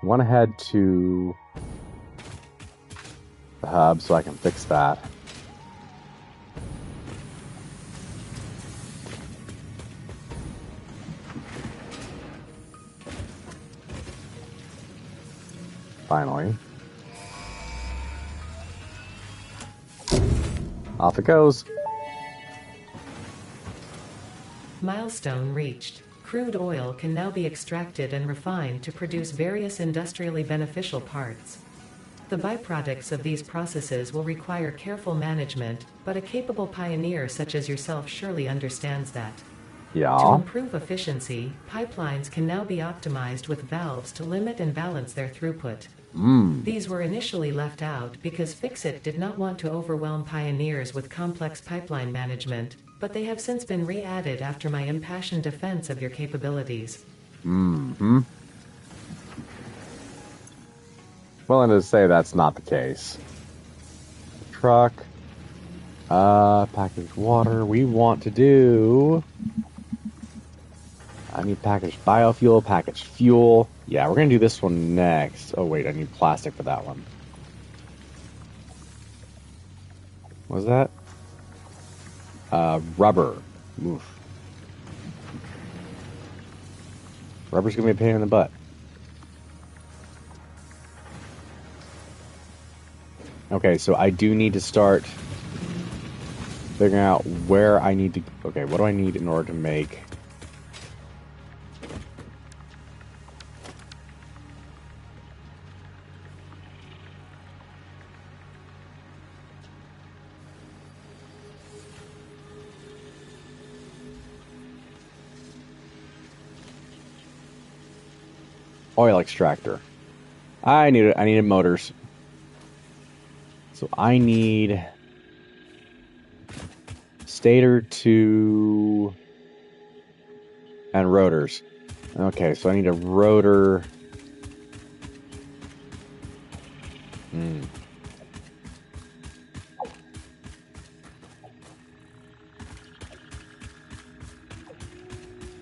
want to head to the hub so I can fix that. Finally. Off it goes. Milestone reached. Crude oil can now be extracted and refined to produce various industrially beneficial parts. The byproducts of these processes will require careful management, but a capable pioneer such as yourself surely understands that. To Yeah. improve efficiency, pipelines can now be optimized with valves to limit and balance their throughput. These were initially left out because FICSit did not want to overwhelm pioneers with complex pipeline management, but they have since been re-added after my impassioned defense of your capabilities. Willing to say that's not the case. Truck. Packaged water. We want to do... I need packaged biofuel, packaged fuel. Yeah, we're going to do this one next. Oh, wait, I need plastic for that one. What was that? Rubber. Oof. Rubber's going to be a pain in the butt. Okay, so I do need to start figuring out where I need to... Okay, what do I need in order to make... Oil extractor. I needed motors. So I need stator to and rotors. Okay, so I need a rotor.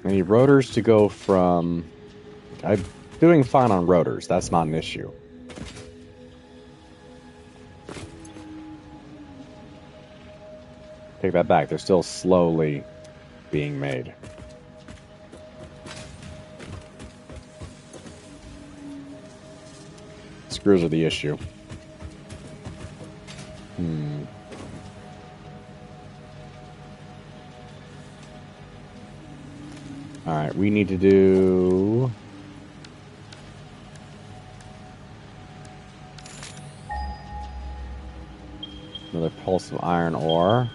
I need rotors to go from... I'm doing fine on rotors. That's not an issue. Take that back. They're still slowly being made. Screws are the issue. Alright, we need to do... another pulse of iron ore.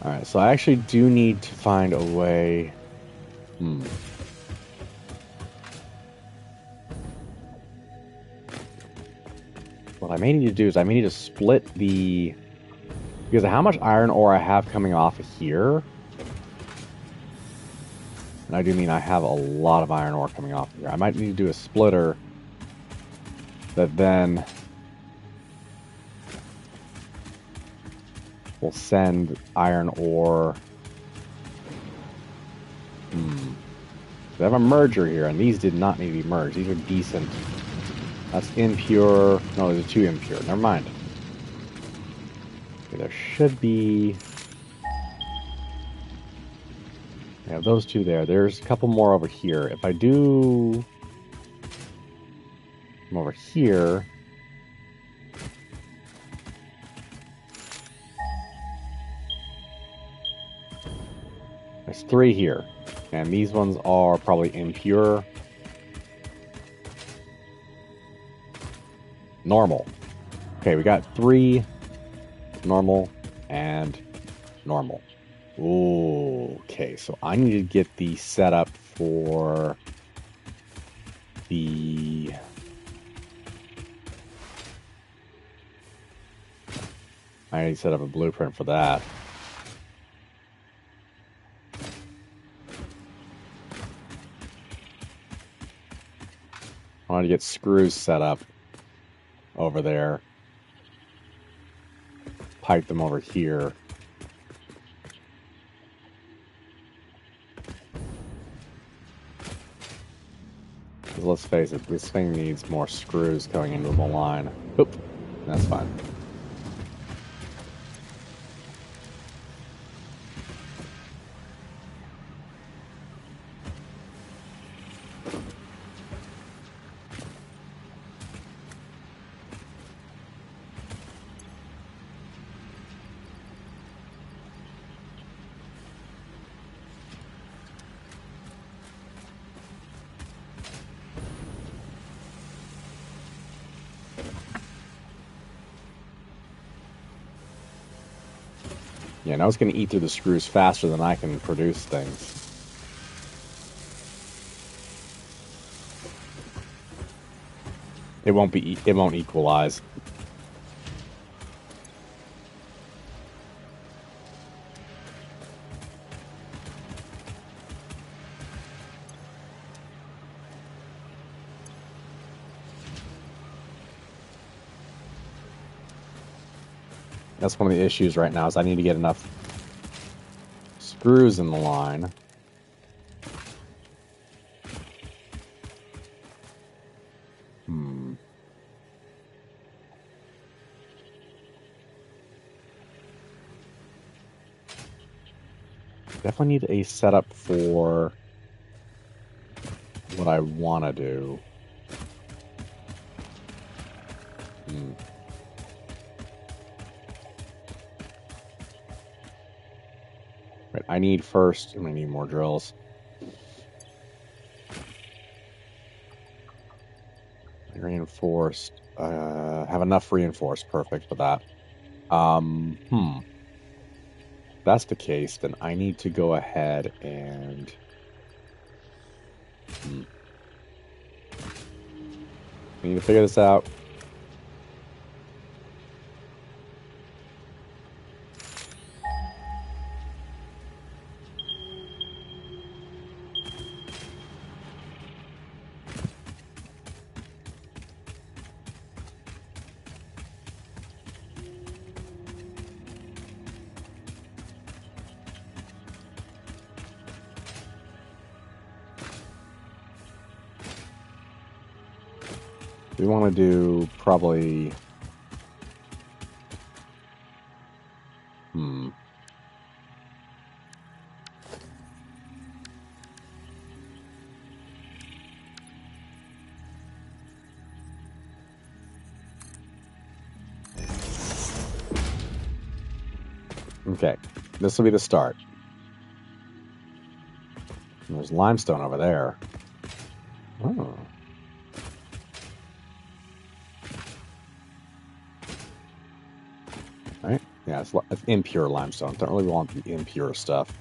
Alright, so I actually do need to find a way... What I may need to do is I may need to split the... Because of how much iron ore I have coming off of here... And I do mean I have a lot of iron ore coming off here. I might need to do a splitter that then will send iron ore. So I have a merger here, and these did not need to be merged. These are decent. That's impure. No, those are too impure. Never mind. Okay, there should be... I have those two there. There's a couple more over here. If I do... Come over here... There's 3 here. And these ones are probably impure. Normal. Okay, we got 3 normal and normal. Ooh, okay, so I need to get the setup for the... I need to set up a blueprint for that. I want to get screws set up over there. Pipe them over here. Because let's face it, this thing needs more screws going into the line. Oop, that's fine. Yeah, now it's going to eat through the screws faster than I can produce things. It won't equalize. That's one of the issues right now is I need to get enough screws in the line. Definitely need a setup for what I want to do. Right, I need first, I'm going to need more drills. Reinforced. Have enough reinforced. Perfect for that. If that's the case, then I need to go ahead and... I need to figure this out. We want to do probably... Okay, this will be the start. And there's limestone over there. Oh. Right? Yeah, it's impure limestone. Don't really want the impure stuff.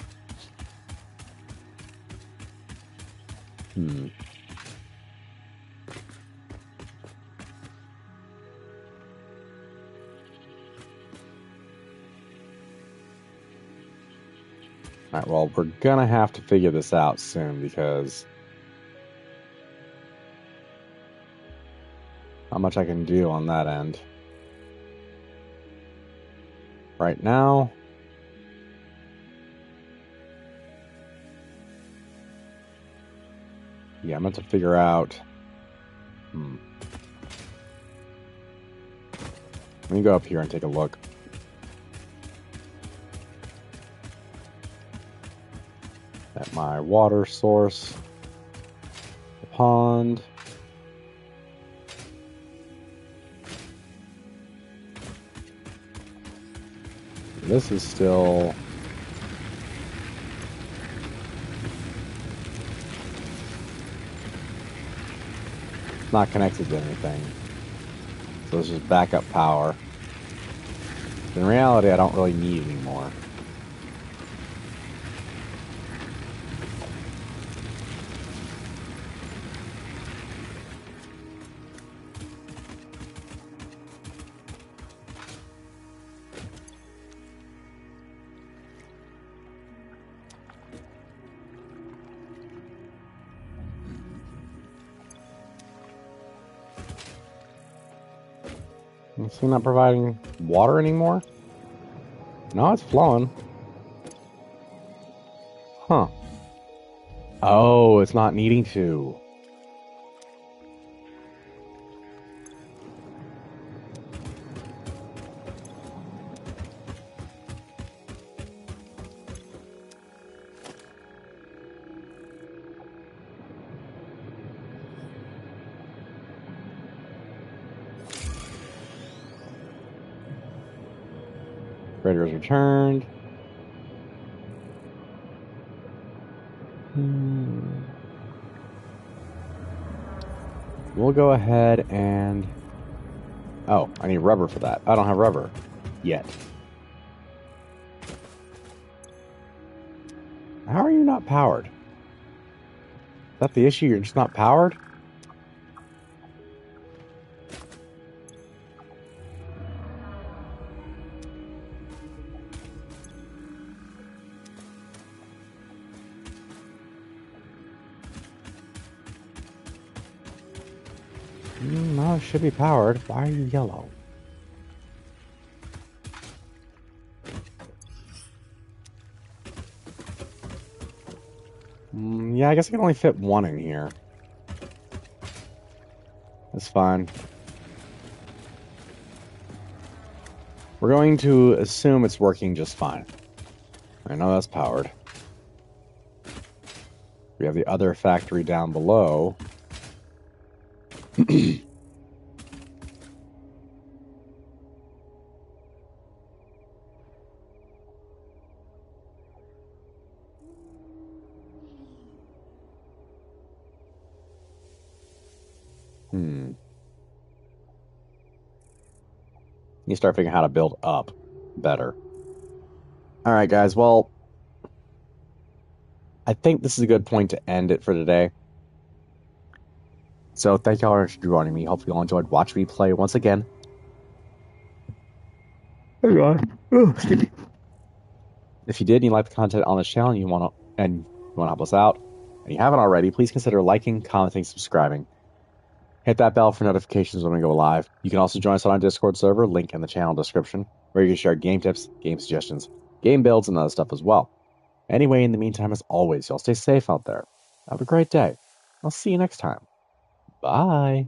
Alright, well, we're gonna have to figure this out soon because not much I can do on that end. Right now, yeah, I'm going to figure out... Let me go up here and take a look. At my water source. The pond. This is still... not connected to anything. So this is backup power. In reality, I don't really need anymore. Is he not providing water anymore? No, it's flowing. Huh. Oh, it's not needing to. Trader is returned. We'll go ahead and... Oh, I need rubber for that. I don't have rubber yet. How are you not powered? Is that the issue? You're just not powered? No, it should be powered. Why are you yellow? Yeah, I guess I can only fit one in here. That's fine. We're going to assume it's working just fine. I know that's powered. We have the other factory down below. You start figuring out how to build up better. All right, guys. Well, I think this is a good point to end it for today. So thank y'all for joining me. Hope you all enjoyed watching me play once again. Hey guys. If you did and you like the content on this channel and you want to help us out, and you haven't already, please consider liking, commenting, subscribing. Hit that bell for notifications when we go live. You can also join us on our Discord server, link in the channel description, where you can share game tips, game suggestions, game builds, and other stuff as well. Anyway, in the meantime, as always, y'all stay safe out there. Have a great day. I'll see you next time. Bye.